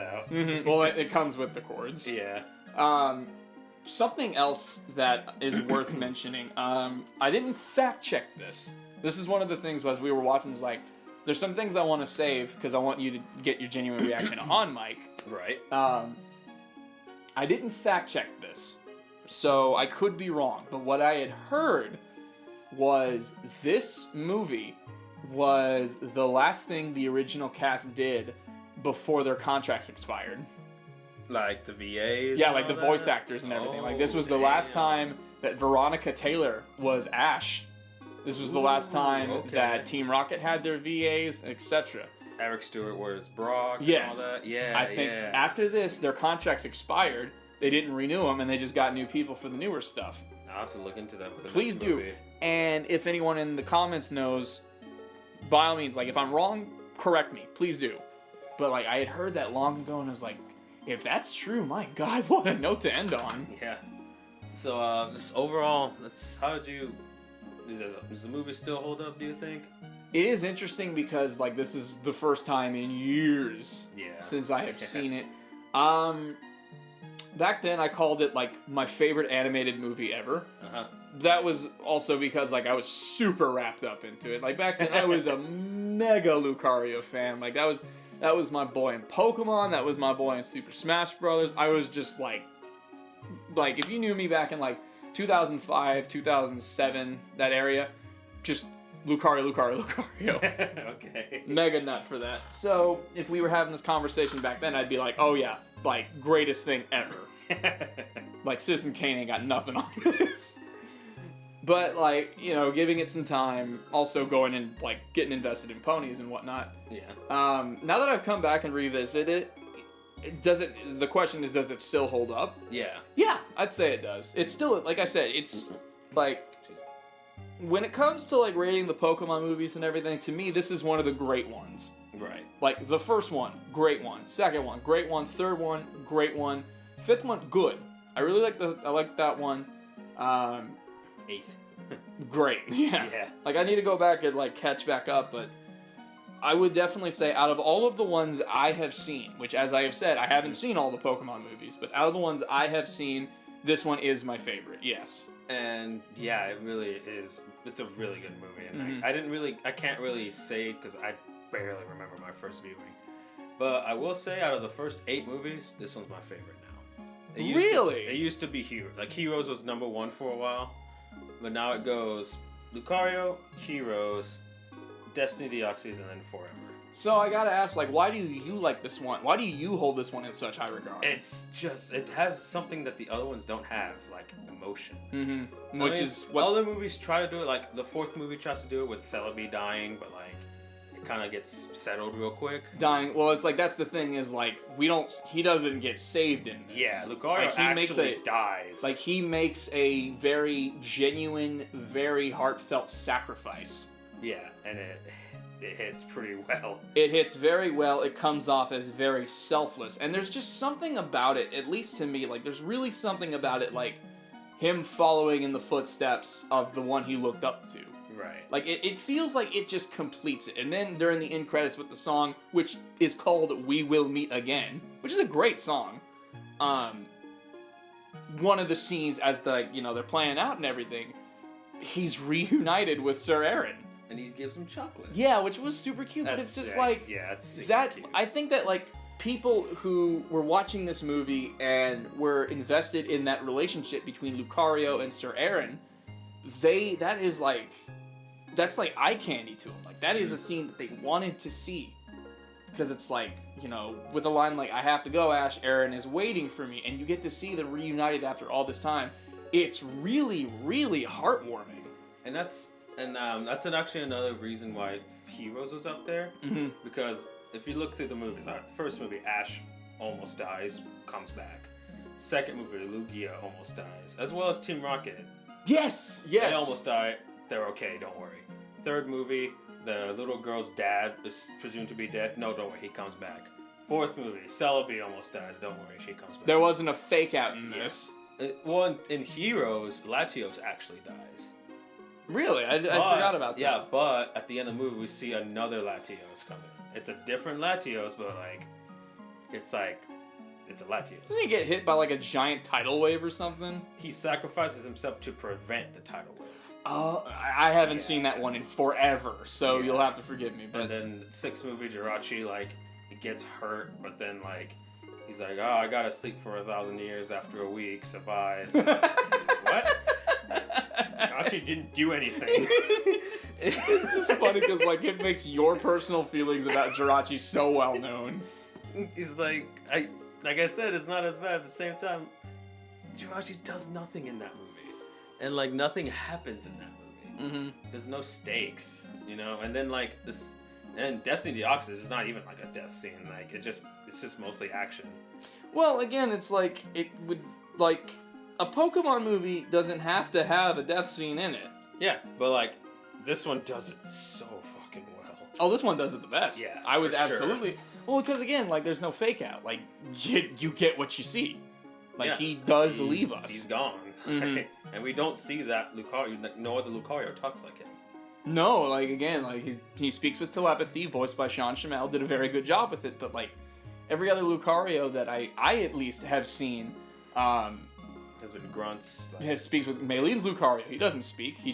A: out.
B: Mm-hmm. Well, it comes with the chords.
A: Yeah.
B: Something else that is worth mentioning. I didn't fact check this. This is one of the things as we were watching. Is like, there's some things I want to save because I want you to get your genuine reaction on mic.
A: Right.
B: I didn't fact check this, so I could be wrong. But what I had heard was this movie was the last thing the original cast did before their contracts expired.
A: Like the VAs?
B: Yeah, like the voice actors and everything. Like, this was the last time that Veronica Taylor was Ash. This was the last time that Team Rocket had their VAs, etc.
A: Eric Stewart was Brock
B: yes.
A: and all that? Yeah,
B: I think after this, their contracts expired. They didn't renew them, and they just got new people for the newer stuff.
A: I'll have to look into that for the
B: Please
A: next
B: do.
A: movie.
B: And if anyone in the comments knows, by all means, like, if I'm wrong, correct me. Please do. But, like, I had heard that long ago, and I was like, if that's true, my God, what a note to end on.
A: Yeah. So, this overall, does the movie still hold up, do you think?
B: It is interesting because, like, this is the first time in years since I have seen it. Back then, I called it, like, my favorite animated movie ever.
A: Uh-huh.
B: That was also because, like, I was super wrapped up into it. Like, back then, I was a mega Lucario fan. Like, that was my boy in Pokemon. That was my boy in Super Smash Bros. I was just, like, if you knew me back in, like, 2005, 2007, that area, just Lucario.
A: Okay.
B: Mega nut for that. So, if we were having this conversation back then, I'd be like, oh yeah, like, greatest thing ever. Like, Citizen Kane ain't got nothing on this. But, like, you know, giving it some time, also going and, like, getting invested in ponies and whatnot.
A: Yeah.
B: Now that I've come back and revisited it, the question is, does it still hold up?
A: Yeah.
B: Yeah, I'd say it does. It's still, like I said, it's, like, when it comes to, like, rating the Pokemon movies and everything, to me, this is one of the great ones.
A: Right.
B: Like, the first one, great one. Second one, great one. Third one, great one. Fifth one, good. I really like that one.
A: Eighth.
B: Great. Yeah. Like, I need to go back and, like, catch back up, but I would definitely say out of all of the ones I have seen, which, as I have said, I haven't seen all the Pokemon movies, but out of the ones I have seen, this one is my favorite, yes.
A: And, yeah, it really is. It's a really good movie. And I can't really say, because I barely remember my first viewing. But I will say, out of the first 8 movies, this one's my favorite now. It used to be Heroes. Like, Heroes was number 1 for a while. But now it goes Lucario, Heroes, Destiny Deoxys, and then Forever.
B: So I gotta ask, like, why do you like this one? Why do you hold this one in such high regard?
A: It's just, it has something that the other ones don't have, like emotion.
B: Mm-hmm.
A: Which
B: is
A: what other movies try to do it. Like the fourth movie tries to do it with Celebi dying, but like it kind of gets settled real quick.
B: Dying. Well, it's like that's the thing is like he doesn't get saved in this.
A: Yeah, Lucario
B: like,
A: actually dies.
B: Like he makes a very genuine, very heartfelt sacrifice.
A: Yeah, and it hits pretty well.
B: It hits very well. It comes off as very selfless, and there's just something about it, at least to me, like there's really something about it, like him following in the footsteps of the one he looked up to.
A: Right.
B: Like it feels like it just completes it. And then during the end credits with the song, which is called "We Will Meet Again," which is a great song. One of the scenes as they're playing out and everything, he's reunited with Sir Aaron.
A: And he gives him chocolate.
B: Yeah, which was super cute, but it's just like
A: it's super
B: that.
A: cute.
B: I think that like people who were watching this movie and were invested in that relationship between Lucario and Sir Aaron, that's like eye candy to them. Like that is a scene that they wanted to see, because it's like, with a line like "I have to go, Ash. Aaron is waiting for me," and you get to see them reunited after all this time. It's really, really heartwarming.
A: And that's actually another reason why Heroes was up there.
B: Mm-hmm.
A: Because if you look through the movies, first movie, Ash almost dies, comes back. Second movie, Lugia almost dies, as well as Team Rocket.
B: Yes.
A: They almost die. They're okay, don't worry. Third movie, the little girl's dad is presumed to be dead. No, don't worry, he comes back. Fourth movie, Celebi almost dies. Don't worry, she comes back.
B: There wasn't a fake out in this.
A: Well, in Heroes, Latios actually dies.
B: Really? I forgot about that.
A: Yeah, but at the end of the movie, we see another Latios coming. It's a different Latios, but it's a Latios.
B: Doesn't he get hit by like a giant tidal wave or something?
A: He sacrifices himself to prevent the tidal wave.
B: Oh, I haven't seen that one in forever, so you'll have to forgive me. But
A: And then sixth movie, Jirachi, he gets hurt, but then he's like, oh, I gotta sleep for 1,000 years after a week, survive. What? Jirachi didn't do anything.
B: It's just funny because it makes your personal feelings about Jirachi so well known.
A: He's like I said, it's not as bad. At the same time, Jirachi does nothing in that movie. And nothing happens in that movie.
B: Mm-hmm.
A: There's no stakes, And then this, and Destiny Deoxys is not even a death scene. It's just mostly action.
B: Well, again, it's it would a Pokemon movie doesn't have to have a death scene in it.
A: Yeah, but this one does it so fucking well.
B: Oh, this one does it the best.
A: Yeah,
B: I would
A: for
B: absolutely.
A: Sure.
B: Well, because again, there's no fake out. You get what you see.
A: Yeah,
B: he does leave us.
A: He's gone.
B: Mm-hmm.
A: And we don't see that Lucario. No other Lucario talks like him.
B: No, again, he speaks with telepathy, voiced by Sean Shamel, did a very good job with it. But every other Lucario that I at least have seen,
A: has been grunts.
B: Speaks with Maylene's Lucario. He doesn't speak. He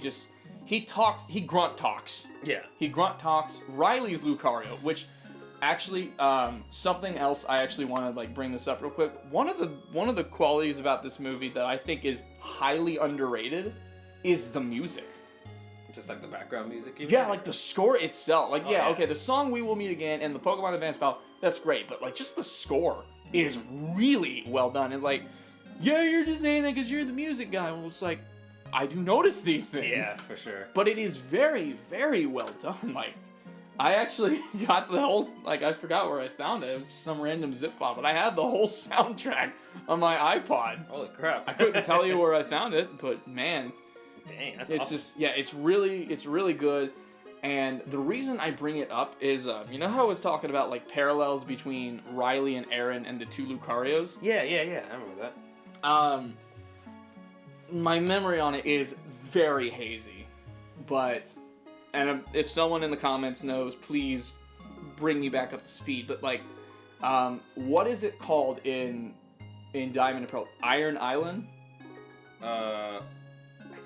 B: talks. He grunt talks.
A: Yeah.
B: He grunt talks. Riley's Lucario, which. Actually, something else I actually want to bring this up real quick. One of the qualities about this movie that I think is highly underrated is the music.
A: Just the background music.
B: Yeah, the score itself.
A: Yeah.
B: Okay, the song "We Will Meet Again" and the Pokemon Advance Battle, that's great. But just the score is really well done. And yeah, you're just saying that because you're the music guy. Well, it's I do notice these things.
A: Yeah, for sure.
B: But it is very, very well done. I actually got the whole, I forgot where I found it. It was just some random zip file, but I had the whole soundtrack on my iPod.
A: Holy crap.
B: I couldn't tell you where I found it, but man.
A: Dang, that's
B: it's
A: awesome.
B: just, yeah, it's really good. And the reason I bring it up is, you know how I was talking about, parallels between Riley and Aaron and the two Lucarios?
A: Yeah, I remember that.
B: My memory on it is very hazy, but... And if someone in the comments knows, please bring me back up to speed. But what is it called in Diamond and Pearl? Iron Island?
A: I think.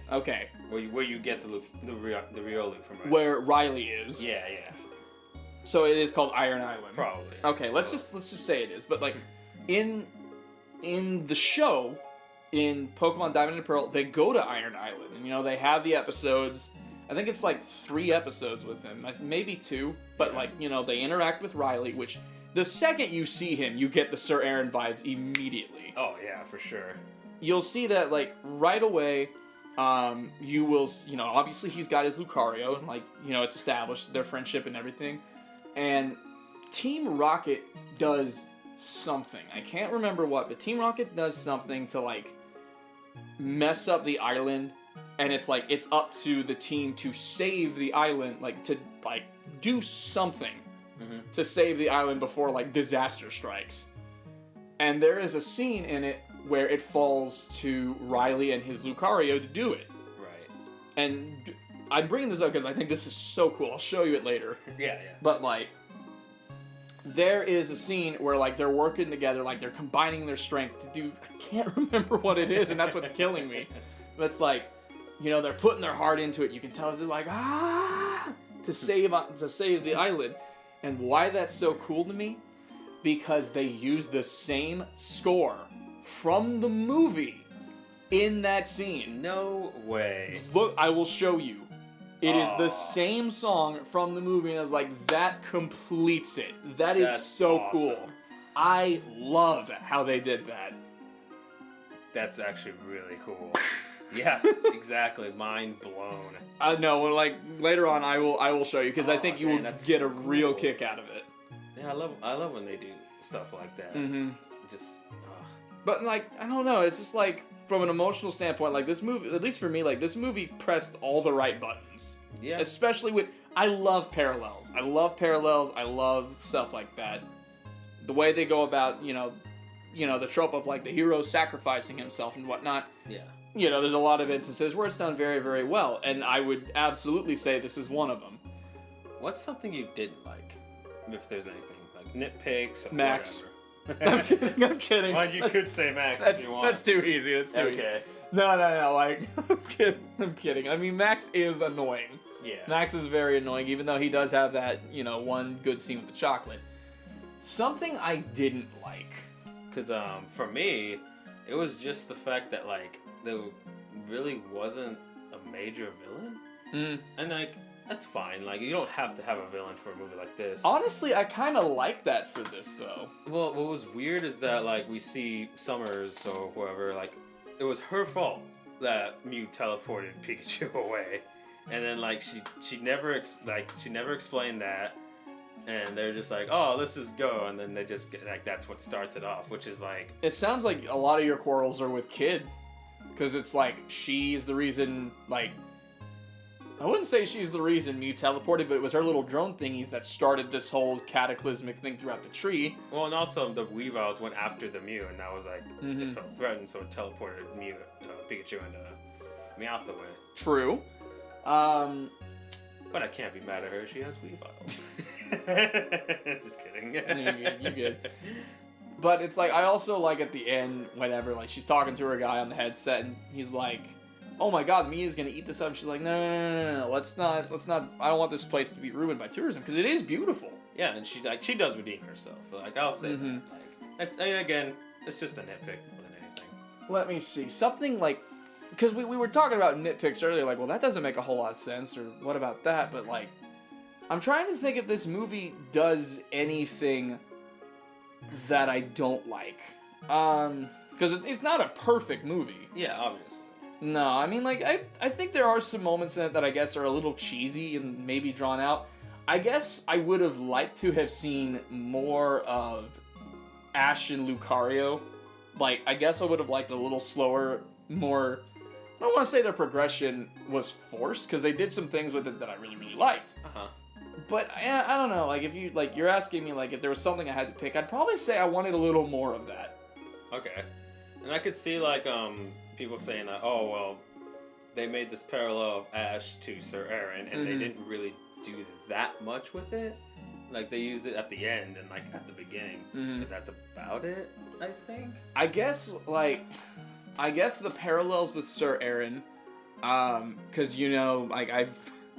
B: Okay.
A: Where you get the Riolu from? Right?
B: Where Riley is.
A: Yeah.
B: So it is called Iron Island.
A: Probably.
B: Okay, let's just say it is. But in the show, in Pokemon Diamond and Pearl, they go to Iron Island, and they have the episodes. I think it's like 3 episodes with him, maybe 2, but like, you know, they interact with Riley, which the second you see him, you get the Sir Aaron vibes immediately.
A: Oh yeah, for sure.
B: You'll see that like right away. You will, you know, obviously he's got his Lucario, and like, you know, it's established their friendship and everything. And Team Rocket does something. I can't remember what, but Team Rocket does something to like mess up the island, and it's like it's up to the team to save the island, like to like do something to save the island before like disaster strikes. And there is a scene in it where it falls to Riley and his Lucario to do it.
A: Right.
B: And I'm bringing this up because I think this is so cool. I'll show you it later.
A: Yeah.
B: But, like, there is a scene where, like, they're working together, like, they're combining their strength to do... I can't remember what it is, and that's what's killing me. But it's like, you know, they're putting their heart into it. You can tell it's like, to save the island. And why that's so cool to me? Because they use the same score from the movie in that scene.
A: No way.
B: Look, I will show you. It is the same song from the movie, and I was like, that completes it. That's so awesome. Cool. I love how they did that.
A: That's actually really cool. Yeah, exactly. Mind blown.
B: No, well, like later on, I will show you because I think you will get a real kick out of it.
A: Yeah, I love when they do stuff like that. Just.
B: But, like, I don't know, it's just, like, from an emotional standpoint, like, this movie, at least for me, like, this movie pressed all the right buttons.
A: Yeah.
B: Especially with, I love parallels. I love stuff like that. The way they go about, you know, the trope of, like, the hero sacrificing himself and whatnot.
A: Yeah.
B: You know, there's a lot of instances where it's done very, very well, and I would absolutely say this is one of them.
A: What's something you didn't like, if there's anything? Like, nitpicks or
B: Max.
A: whatever?
B: I'm kidding.
A: Well, you could say Max if you want.
B: That's too easy. That's too easy. No. Like, I'm kidding. I mean, Max is annoying.
A: Yeah.
B: Max is very annoying, even though he does have that, you know, one good scene with the chocolate. Something I didn't like.
A: Because, for me, it was just the fact that, like, there really wasn't a major villain. And, like, that's fine. Like, you don't have to have a villain for a movie like this.
B: Honestly, I kind of like that for this, though.
A: Well, what was weird is that, like, we see Summers or whoever, like, it was her fault that Mew teleported Pikachu away. And then, like, she never explained that. And they're just like, oh, let's just go. And then they just get, like, that's what starts it off, which is like...
B: It sounds like a lot of your quarrels are with Kid. Because it's like, she's the reason, like... I wouldn't say she's the reason Mew teleported, but it was her little drone thingies that started this whole cataclysmic thing throughout the tree.
A: Well, and also the Weaviles went after the Mew, and that was like, it felt threatened, so it teleported Pikachu and Meowth away.
B: True.
A: But I can't be mad at her, she has Weaviles. Just kidding.
B: You good. But it's like, I also like at the end, whenever, like, she's talking to her guy on the headset, and he's like... oh my god, Mia's gonna eat this up. She's like, no, let's not, I don't want this place to be ruined by tourism, because it is beautiful.
A: Yeah, and she does redeem herself. Like, I'll say that. Like, I mean, again, it's just a nitpick more than anything.
B: Let me see. Something like, because we were talking about nitpicks earlier, like, well, that doesn't make a whole lot of sense, or what about that? But, like, I'm trying to think if this movie does anything that I don't like. Because it's not a perfect movie.
A: Yeah, obviously.
B: No, I mean, like, I think there are some moments in it that I guess are a little cheesy and maybe drawn out. I guess I would have liked to have seen more of Ash and Lucario. Like, I guess I would have liked a little slower, more... I don't want to say their progression was forced, because they did some things with it that I really, really liked. But, I don't know, like, if you, like, you're asking me, like, if there was something I had to pick, I'd probably say I wanted a little more of that.
A: Okay. And I could see, like, people saying that, oh, well, they made this parallel of Ash to Sir Aaron, and they didn't really do that much with it. Like, they used it at the end and, like, at the beginning. But that's about it, I think.
B: I guess the parallels with Sir Aaron, because, you know, like,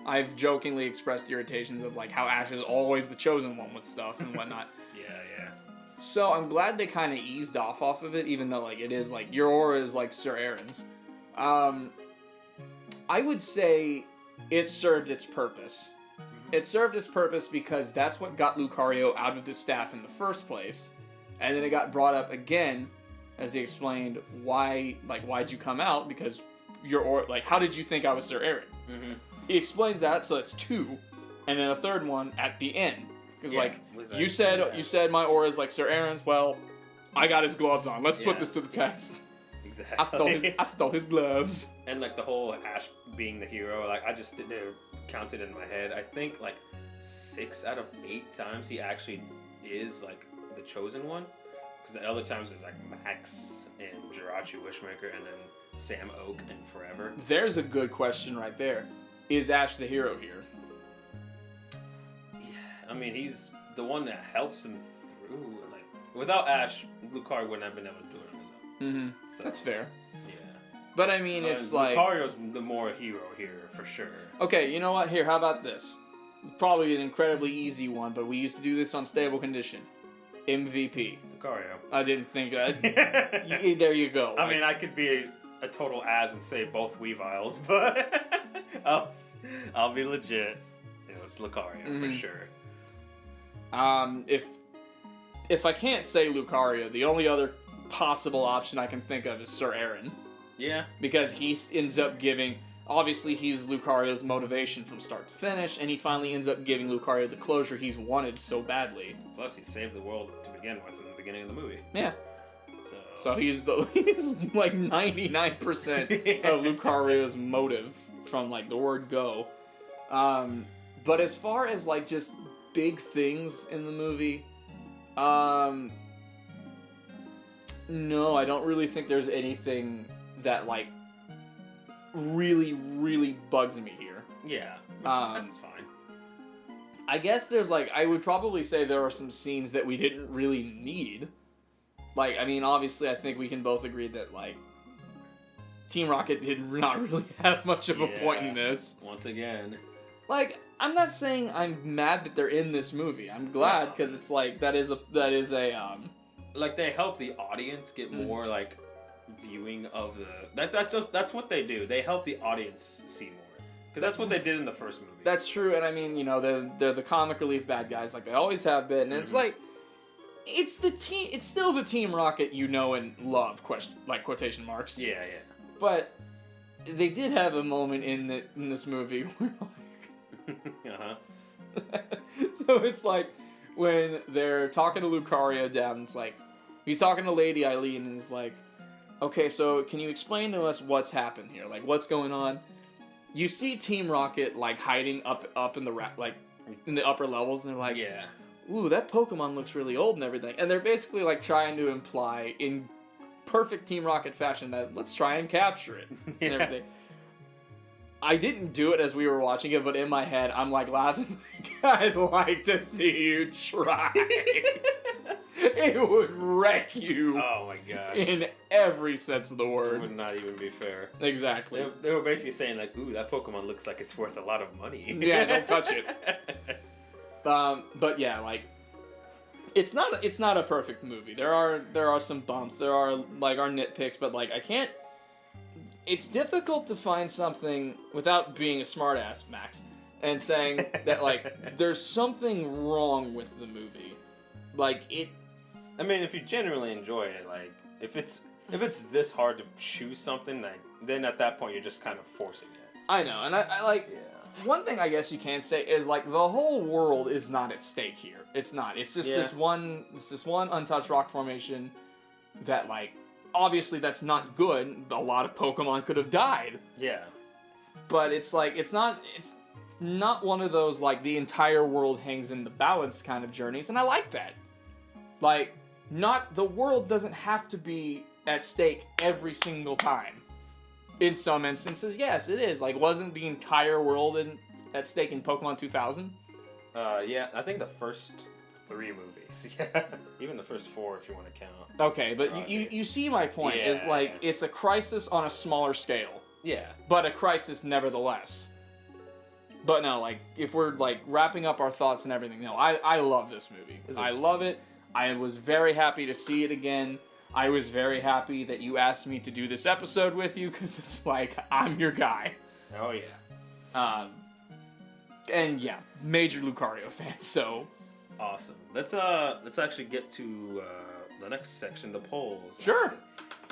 B: I've jokingly expressed irritations of, like, how Ash is always the chosen one with stuff and whatnot.
A: Yeah.
B: So I'm glad they kind of eased off of it, even though, like, it is, like, your aura is, like, Sir Aaron's. I would say it served its purpose. It served its purpose because that's what got Lucario out of the staff in the first place. And then it got brought up again as he explained why'd you come out? Because how did you think I was Sir Aaron? Mm-hmm. He explains that, so that's 2. And then a third one at the end. Because you said my aura is like Sir Aaron's, well, I got his gloves on. Let's put this to the test.
A: Exactly.
B: I stole his gloves.
A: And like the whole Ash being the hero, like I just didn't count it in my head. I think like 6 out of 8 times he actually is like the chosen one. Because the other times it's like Max and Jirachi Wishmaker and then Sam Oak and Forever.
B: There's a good question right there. Is Ash the hero here?
A: Yeah, I mean he's the one that helps him through. Like without Ash, Lucario wouldn't have been able to do it on his own.
B: Mm-hmm.
A: So,
B: that's fair.
A: Yeah.
B: But I mean, it's like
A: Lucario's the more hero here for sure.
B: Okay, you know what? Here, how about this? Probably an incredibly easy one, but we used to do this on Stable Condition. MVP.
A: Lucario.
B: I didn't think that. There you go.
A: I mean, I could be a total ass and say both Weaviles, but I'll be legit. It was Lucario for sure.
B: If I can't say Lucario, the only other possible option I can think of is Sir Aaron.
A: Yeah.
B: Because he ends up giving... Obviously, he's Lucario's motivation from start to finish, and he finally ends up giving Lucario the closure he's wanted so badly.
A: Plus, he saved the world to begin with in the beginning of the movie.
B: Yeah. So he's like 99% of Lucario's motive from like the word go. But as far as like just big things in the movie, no, I don't really think there's anything that like really, really bugs me here.
A: Yeah, that's fine.
B: I guess there's like, I would probably say there are some scenes that we didn't really need. Like, I mean, obviously, I think we can both agree that, like, Team Rocket did not really have much of a point in this.
A: Once again.
B: Like, I'm not saying I'm mad that they're in this movie. I'm glad, because it's like, that is a
A: like, they help the audience get more, like, viewing of the... That's what they do. They help the audience see more. Because that's what they did in the first movie.
B: That's true, and I mean, you know, they're the comic relief bad guys, like they always have been, and it's like... It's still the Team Rocket you know and love, quotation marks.
A: Yeah.
B: But they did have a moment in this movie where So it's like when they're talking to Lucario down, it's like he's talking to Lady Eileen and he's like, okay, so can you explain to us what's happened here? Like what's going on? You see Team Rocket like hiding up in in the upper levels, and they're like,
A: yeah.
B: Ooh, that Pokemon looks really old and everything. And they're basically like trying to imply in perfect Team Rocket fashion that let's try and capture it and everything. I didn't do it as we were watching it, but in my head, I'm like laughing like, I'd like to see you try. It would wreck you.
A: Oh my gosh.
B: In every sense of the word.
A: It would not even be fair.
B: Exactly.
A: They were basically saying like, ooh, that Pokemon looks like it's worth a lot of money.
B: Yeah, don't touch it. But yeah, like it's not a perfect movie. There are some bumps. There are like our nitpicks, but like I can't. It's difficult to find something without being a smartass, Max, and saying that like there's something wrong with the movie. Like it.
A: I mean, if you genuinely enjoy it, like if it's this hard to choose something, like then at that point you're just kind of forcing it.
B: I know, and I like. Yeah. One thing I guess you can say is like the whole world is not at stake here. It's not. It's just this one untouched rock formation that like obviously that's not good. A lot of Pokemon could have died.
A: Yeah.
B: But it's like it's not one of those like the entire world hangs in the balance kind of journeys, and I like that. Like the world doesn't have to be at stake every single time. In some instances, yes, it is. Like, wasn't the entire world at stake in Pokemon 2000?
A: Yeah, I think the first 3 movies. Yeah, even the first 4 if you want to count.
B: Okay, but you see my point. Is like it's a crisis on a smaller scale.
A: Yeah.
B: But a crisis nevertheless. But no, like if we're like wrapping up our thoughts and everything, no, I love this movie. I love it. I was very happy to see it again. I was very happy that you asked me to do this episode with you, because it's like, I'm your guy.
A: Oh, yeah.
B: And yeah, major Lucario fan. So
A: Awesome. Let's actually get to the next section, the polls.
B: sure.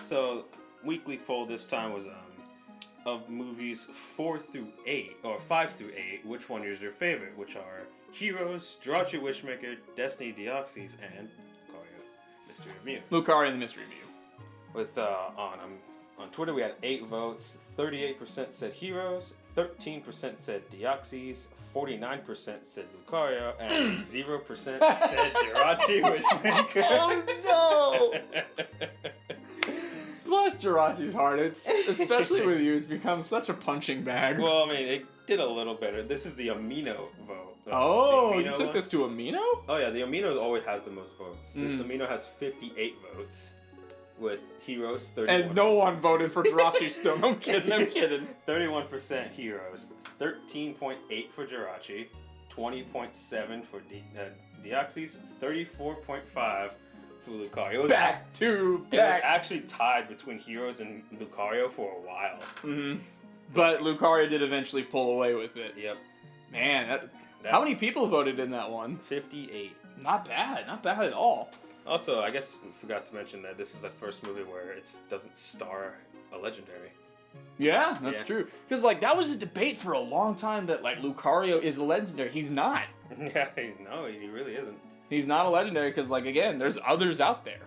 A: So weekly poll this time was of movies 4 through 8 or 5 through 8. Which one is your favorite? Which are Heroes, Jirachi Wishmaker, Destiny Deoxys, and Lucario, Mystery of Mew.
B: Lucario and the Mystery Mew.
A: With on Twitter we had 8 votes. 38% said Heroes, 13% said Deoxys, 49% said Lucario, and 0% said Jirachi Wishmaker.
B: Oh no! Bless Jirachi's heart. It's especially with you. It's become such a punching bag.
A: Well, I mean, it did a little better. This is the Amino vote.
B: Oh,
A: the
B: you
A: Amino
B: took
A: one.
B: this to Amino?
A: Oh yeah, the Amino always has the most votes. The Amino has 58 votes, with Heroes 31.
B: And no one voted for Jirachi still. I'm kidding.
A: 31% Heroes, 13.8 for Jirachi, 20.7 for Deoxys, 34.5 for Lucario. It was
B: Back to
A: It was
B: back.
A: actually tied between Heroes and Lucario for a while.
B: Mm-hmm. But Lucario did eventually pull away with it.
A: Yep.
B: Man,
A: That's
B: how many people voted in that one?
A: 58.
B: Not bad at all.
A: Also, I guess we forgot to mention that this is the first movie where it doesn't star a legendary.
B: Yeah, that's
A: Yeah.
B: true. Because like that was a debate for a long time that like Lucario is a legendary. He's not.
A: Yeah, no, he really isn't.
B: He's not a legendary because like again, there's others out there.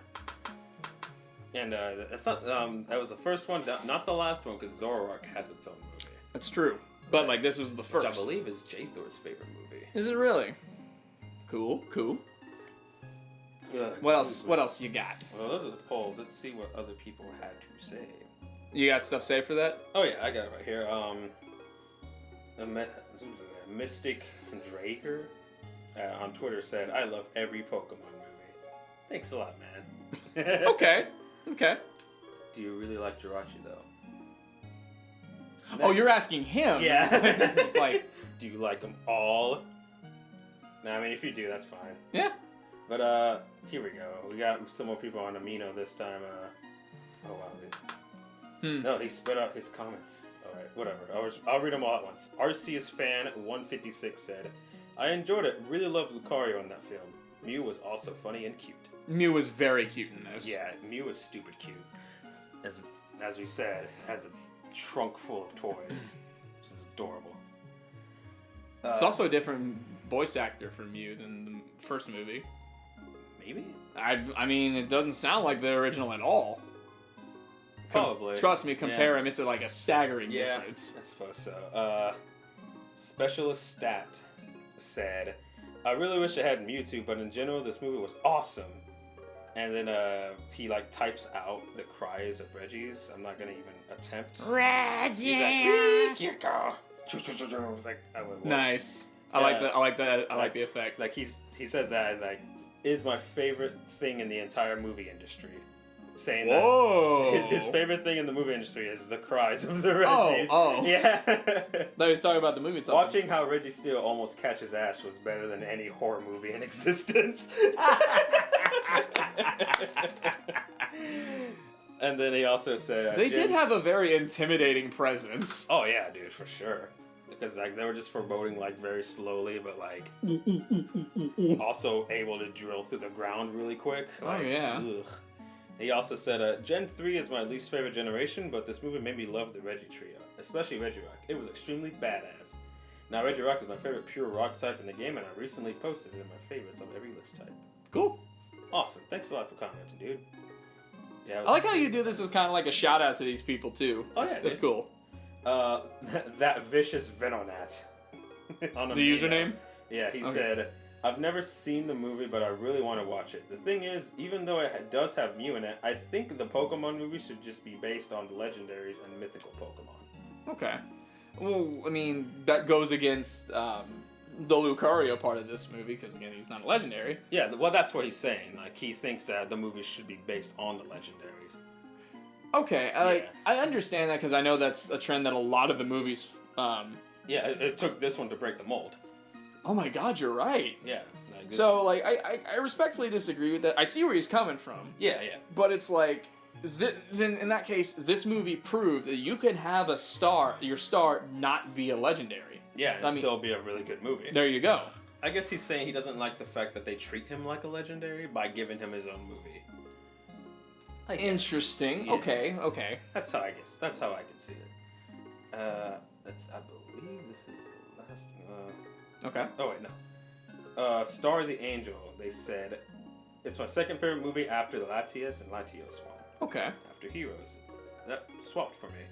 A: And that's not. That was the first one, not the last one, because Zoroark has its own movie.
B: That's true. But like this was the first.
A: Which I believe is Jathor's favorite movie.
B: Is it really? Cool.
A: Yeah,
B: What else you got?
A: Well, those are the polls. Let's see what other people had to say.
B: You got stuff saved for that?
A: Oh yeah, I got it right here. Mystic Draker on Twitter said, "I love every Pokemon movie." Thanks a lot, man.
B: Okay.
A: Do you really like Jirachi though?
B: Oh, you're asking him.
A: Yeah.
B: It's like,
A: do you like them all? No, I mean if you do, that's fine.
B: yeah.
A: But here we go. We got some more people on Amino this time. Oh wow. No, he spread out his comments. All right, whatever. I'll read them all at once. Arceus fan 156 said, "I enjoyed it. Really loved Lucario in that film. Mew was also funny and cute."
B: Mew was very cute in this.
A: Yeah, Mew was stupid cute. As we said, has a trunk full of toys, which is adorable.
B: It's also a different voice actor for Mew than the first movie.
A: Maybe.
B: I mean, it doesn't sound like the original at all.
A: Probably.
B: Trust me, compare him. It's like a staggering difference.
A: I suppose so. Specialist Stat said, "I really wish I had Mewtwo, but in general, this movie was awesome." And then he like types out the cries of Reggie's. I'm not gonna even attempt.
B: Reggie.
A: He's like, Kiko. It's like, I went, what?
B: Nice. I like that. I like the effect.
A: Like he says that like is my favorite thing in the entire movie industry. Saying
B: Whoa.
A: that his favorite thing in the movie industry is the cries of the Reggies.
B: Oh.
A: Yeah.
B: Though he's talking about the movie. Something.
A: Watching how Reggie Steele almost catches Ash was better than any horror movie in existence. And then he also said
B: they did have a very intimidating presence.
A: Oh yeah, dude, for sure. Because like they were just foreboding like very slowly, but like also able to drill through the ground really quick. Like,
B: oh yeah.
A: Ugh. He also said, Gen 3 is my least favorite generation, but this movie made me love the Reggie trio, especially Regirock. It was extremely badass. Now, Regirock is my favorite pure rock type in the game, and I recently posted it in my favorites of every list type.
B: Cool.
A: Awesome. Thanks a lot for commenting, dude. Yeah,
B: I like how you do this as kind of like a shout out to these people, too. That's cool.
A: That vicious Venonat. On
B: the username?
A: Yeah, he said, "I've never seen the movie, but I really want to watch it. The thing is, even though it does have Mew in it, I think the Pokemon movie should just be based on the legendaries and mythical Pokemon."
B: Okay. Well, I mean, that goes against the Lucario part of this movie, because, again, he's not a legendary.
A: Yeah, well, that's what he's saying. Like, he thinks that the movie should be based on the legendaries.
B: Okay, I understand that, because I know that's a trend that a lot of the movies...
A: Yeah, it took this one to break the mold.
B: Oh my god, you're right.
A: Yeah. Like this...
B: So, like, I respectfully disagree with that. I see where he's coming from.
A: Yeah, yeah.
B: But it's like, then in that case, this movie proved that you can have your star not be a legendary.
A: Yeah, and still be a really good movie.
B: There you go.
A: I guess he's saying he doesn't like the fact that they treat him like a legendary by giving him his own movie.
B: Interesting. Yeah. Okay.
A: That's how I can see it. I believe this is the last.
B: Okay.
A: Oh wait, no. Star of the Angel. They said it's my second favorite movie after the Latias and Latios swap.
B: Okay.
A: After Heroes, that swapped for me.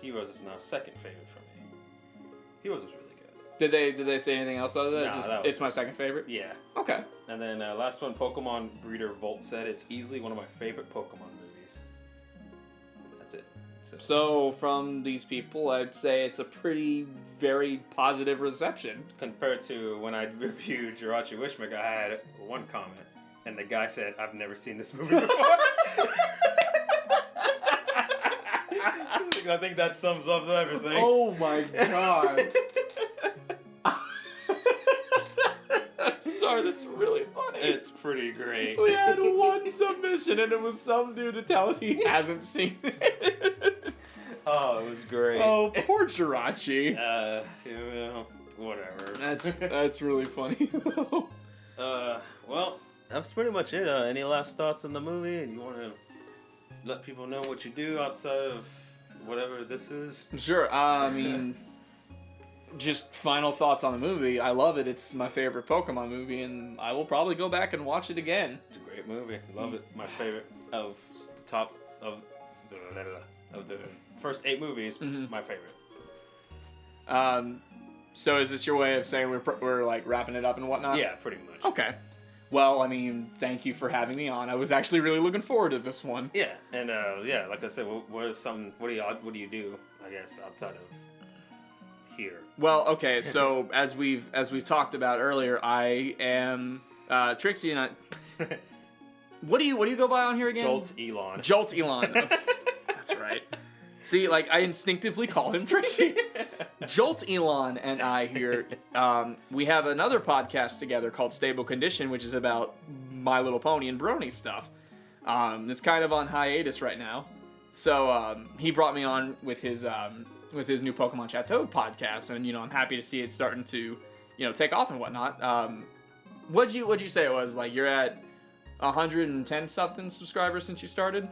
A: Heroes is now second favorite for me. Heroes was really good.
B: Did they say anything else other than it's my second favorite?
A: Yeah.
B: Okay.
A: And then last one, Pokemon breeder Volt said it's easily one of my favorite Pokemon movies. That's it.
B: So from these people, I'd say it's a very positive reception.
A: Compared to when I reviewed Jirachi Wishmaker, I had one comment, and the guy said, "I've never seen this movie before." I think that sums up everything.
B: Oh my god. Sorry, that's really funny.
A: It's pretty great.
B: We had one submission and it was some dude to tell us he hasn't seen it.
A: Oh, it was great.
B: Oh, poor Jirachi.
A: Whatever.
B: That's really funny.
A: Well, that's pretty much it. Any last thoughts on the movie? And you want to let people know what you do outside of whatever this is?
B: Sure. I mean, just final thoughts on the movie. I love it. It's my favorite Pokemon movie, and I will probably go back and watch it again.
A: It's a great movie. Love it. My favorite of the top of the first 8 movies. Mm-hmm. My favorite.
B: So is this your way of saying we're like wrapping it up and whatnot?
A: Yeah, pretty much.
B: Okay. Well, I mean, thank you for having me on. I was actually really looking forward to this one.
A: Yeah, and like I said, what do you do? I guess outside of here.
B: Well, okay, so as we've talked about earlier, I am Trixie and I. What do you go by on here again?
A: Jolt Elon.
B: Jolt Elon. That's right. See, like I instinctively call him Trixie. Jolt Elon and I here, we have another podcast together called Stable Condition, which is about My Little Pony and Brony stuff. It's kind of on hiatus right now. So he brought me on with his new Pokémon Chat-eau podcast, and I'm happy to see it starting to take off and whatnot. What'd you say it was? Like you're at 110 something subscribers since you started?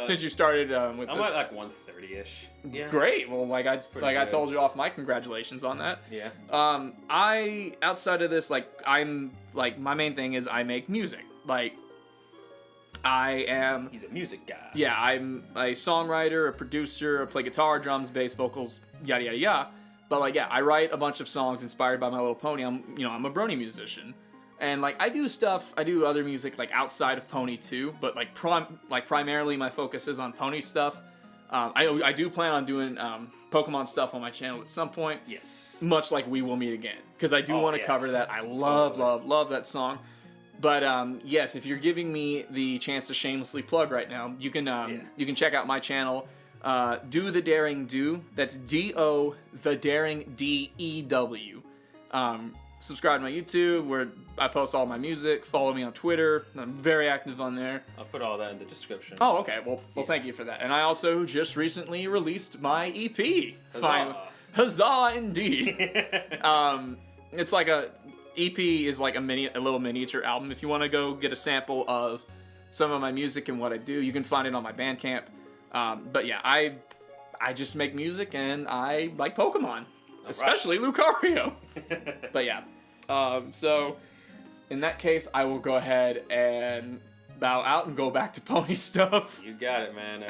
B: Since you started with
A: I'm
B: this?
A: at like 130ish. Yeah.
B: Great. Well, I told you off mic, congratulations on that.
A: Yeah.
B: I outside of this, I'm my main thing is I make music. He's a music guy. Yeah, I'm a songwriter, a producer, I play guitar, drums, bass, vocals, yada yada yada. But I write a bunch of songs inspired by My Little Pony. I'm a Brony musician. And I do other music outside of Pony too, but primarily my focus is on Pony stuff. I do plan on doing Pokemon stuff on my channel at some point.
A: Yes.
B: Much like We Will Meet Again, because I do want to cover that. I love that song. But yes, if you're giving me the chance to shamelessly plug right now, you can check out my channel. Do the Daring Do. That's D-O the Daring D-E-W. Subscribe to my YouTube where I post all my music. Follow me on Twitter. I'm very active on there.
A: I'll put all that in the description.
B: Oh, okay. Well, thank you for that. And I also just recently released my EP.
A: Huzzah!
B: Huzzah, indeed. It's like a EP is like a little miniature album. If you want to go get a sample of some of my music and what I do, you can find it on my Bandcamp. But yeah, I just make music and I like Pokemon. Especially Lucario. But yeah. So, in that case, I will go ahead and bow out and go back to Pony stuff.
A: You got it, man.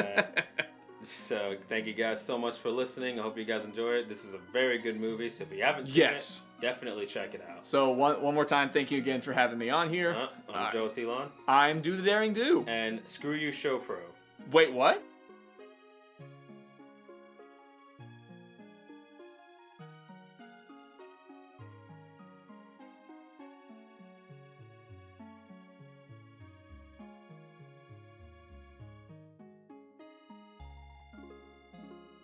A: So, thank you guys so much for listening. I hope you guys enjoy it. This is a very good movie, so if you haven't seen it, definitely check it out.
B: So, one more time, thank you again for having me on here.
A: I'm Joe Telon.
B: I'm Do the Daring Do.
A: And screw you, Show Pro.
B: Wait, what?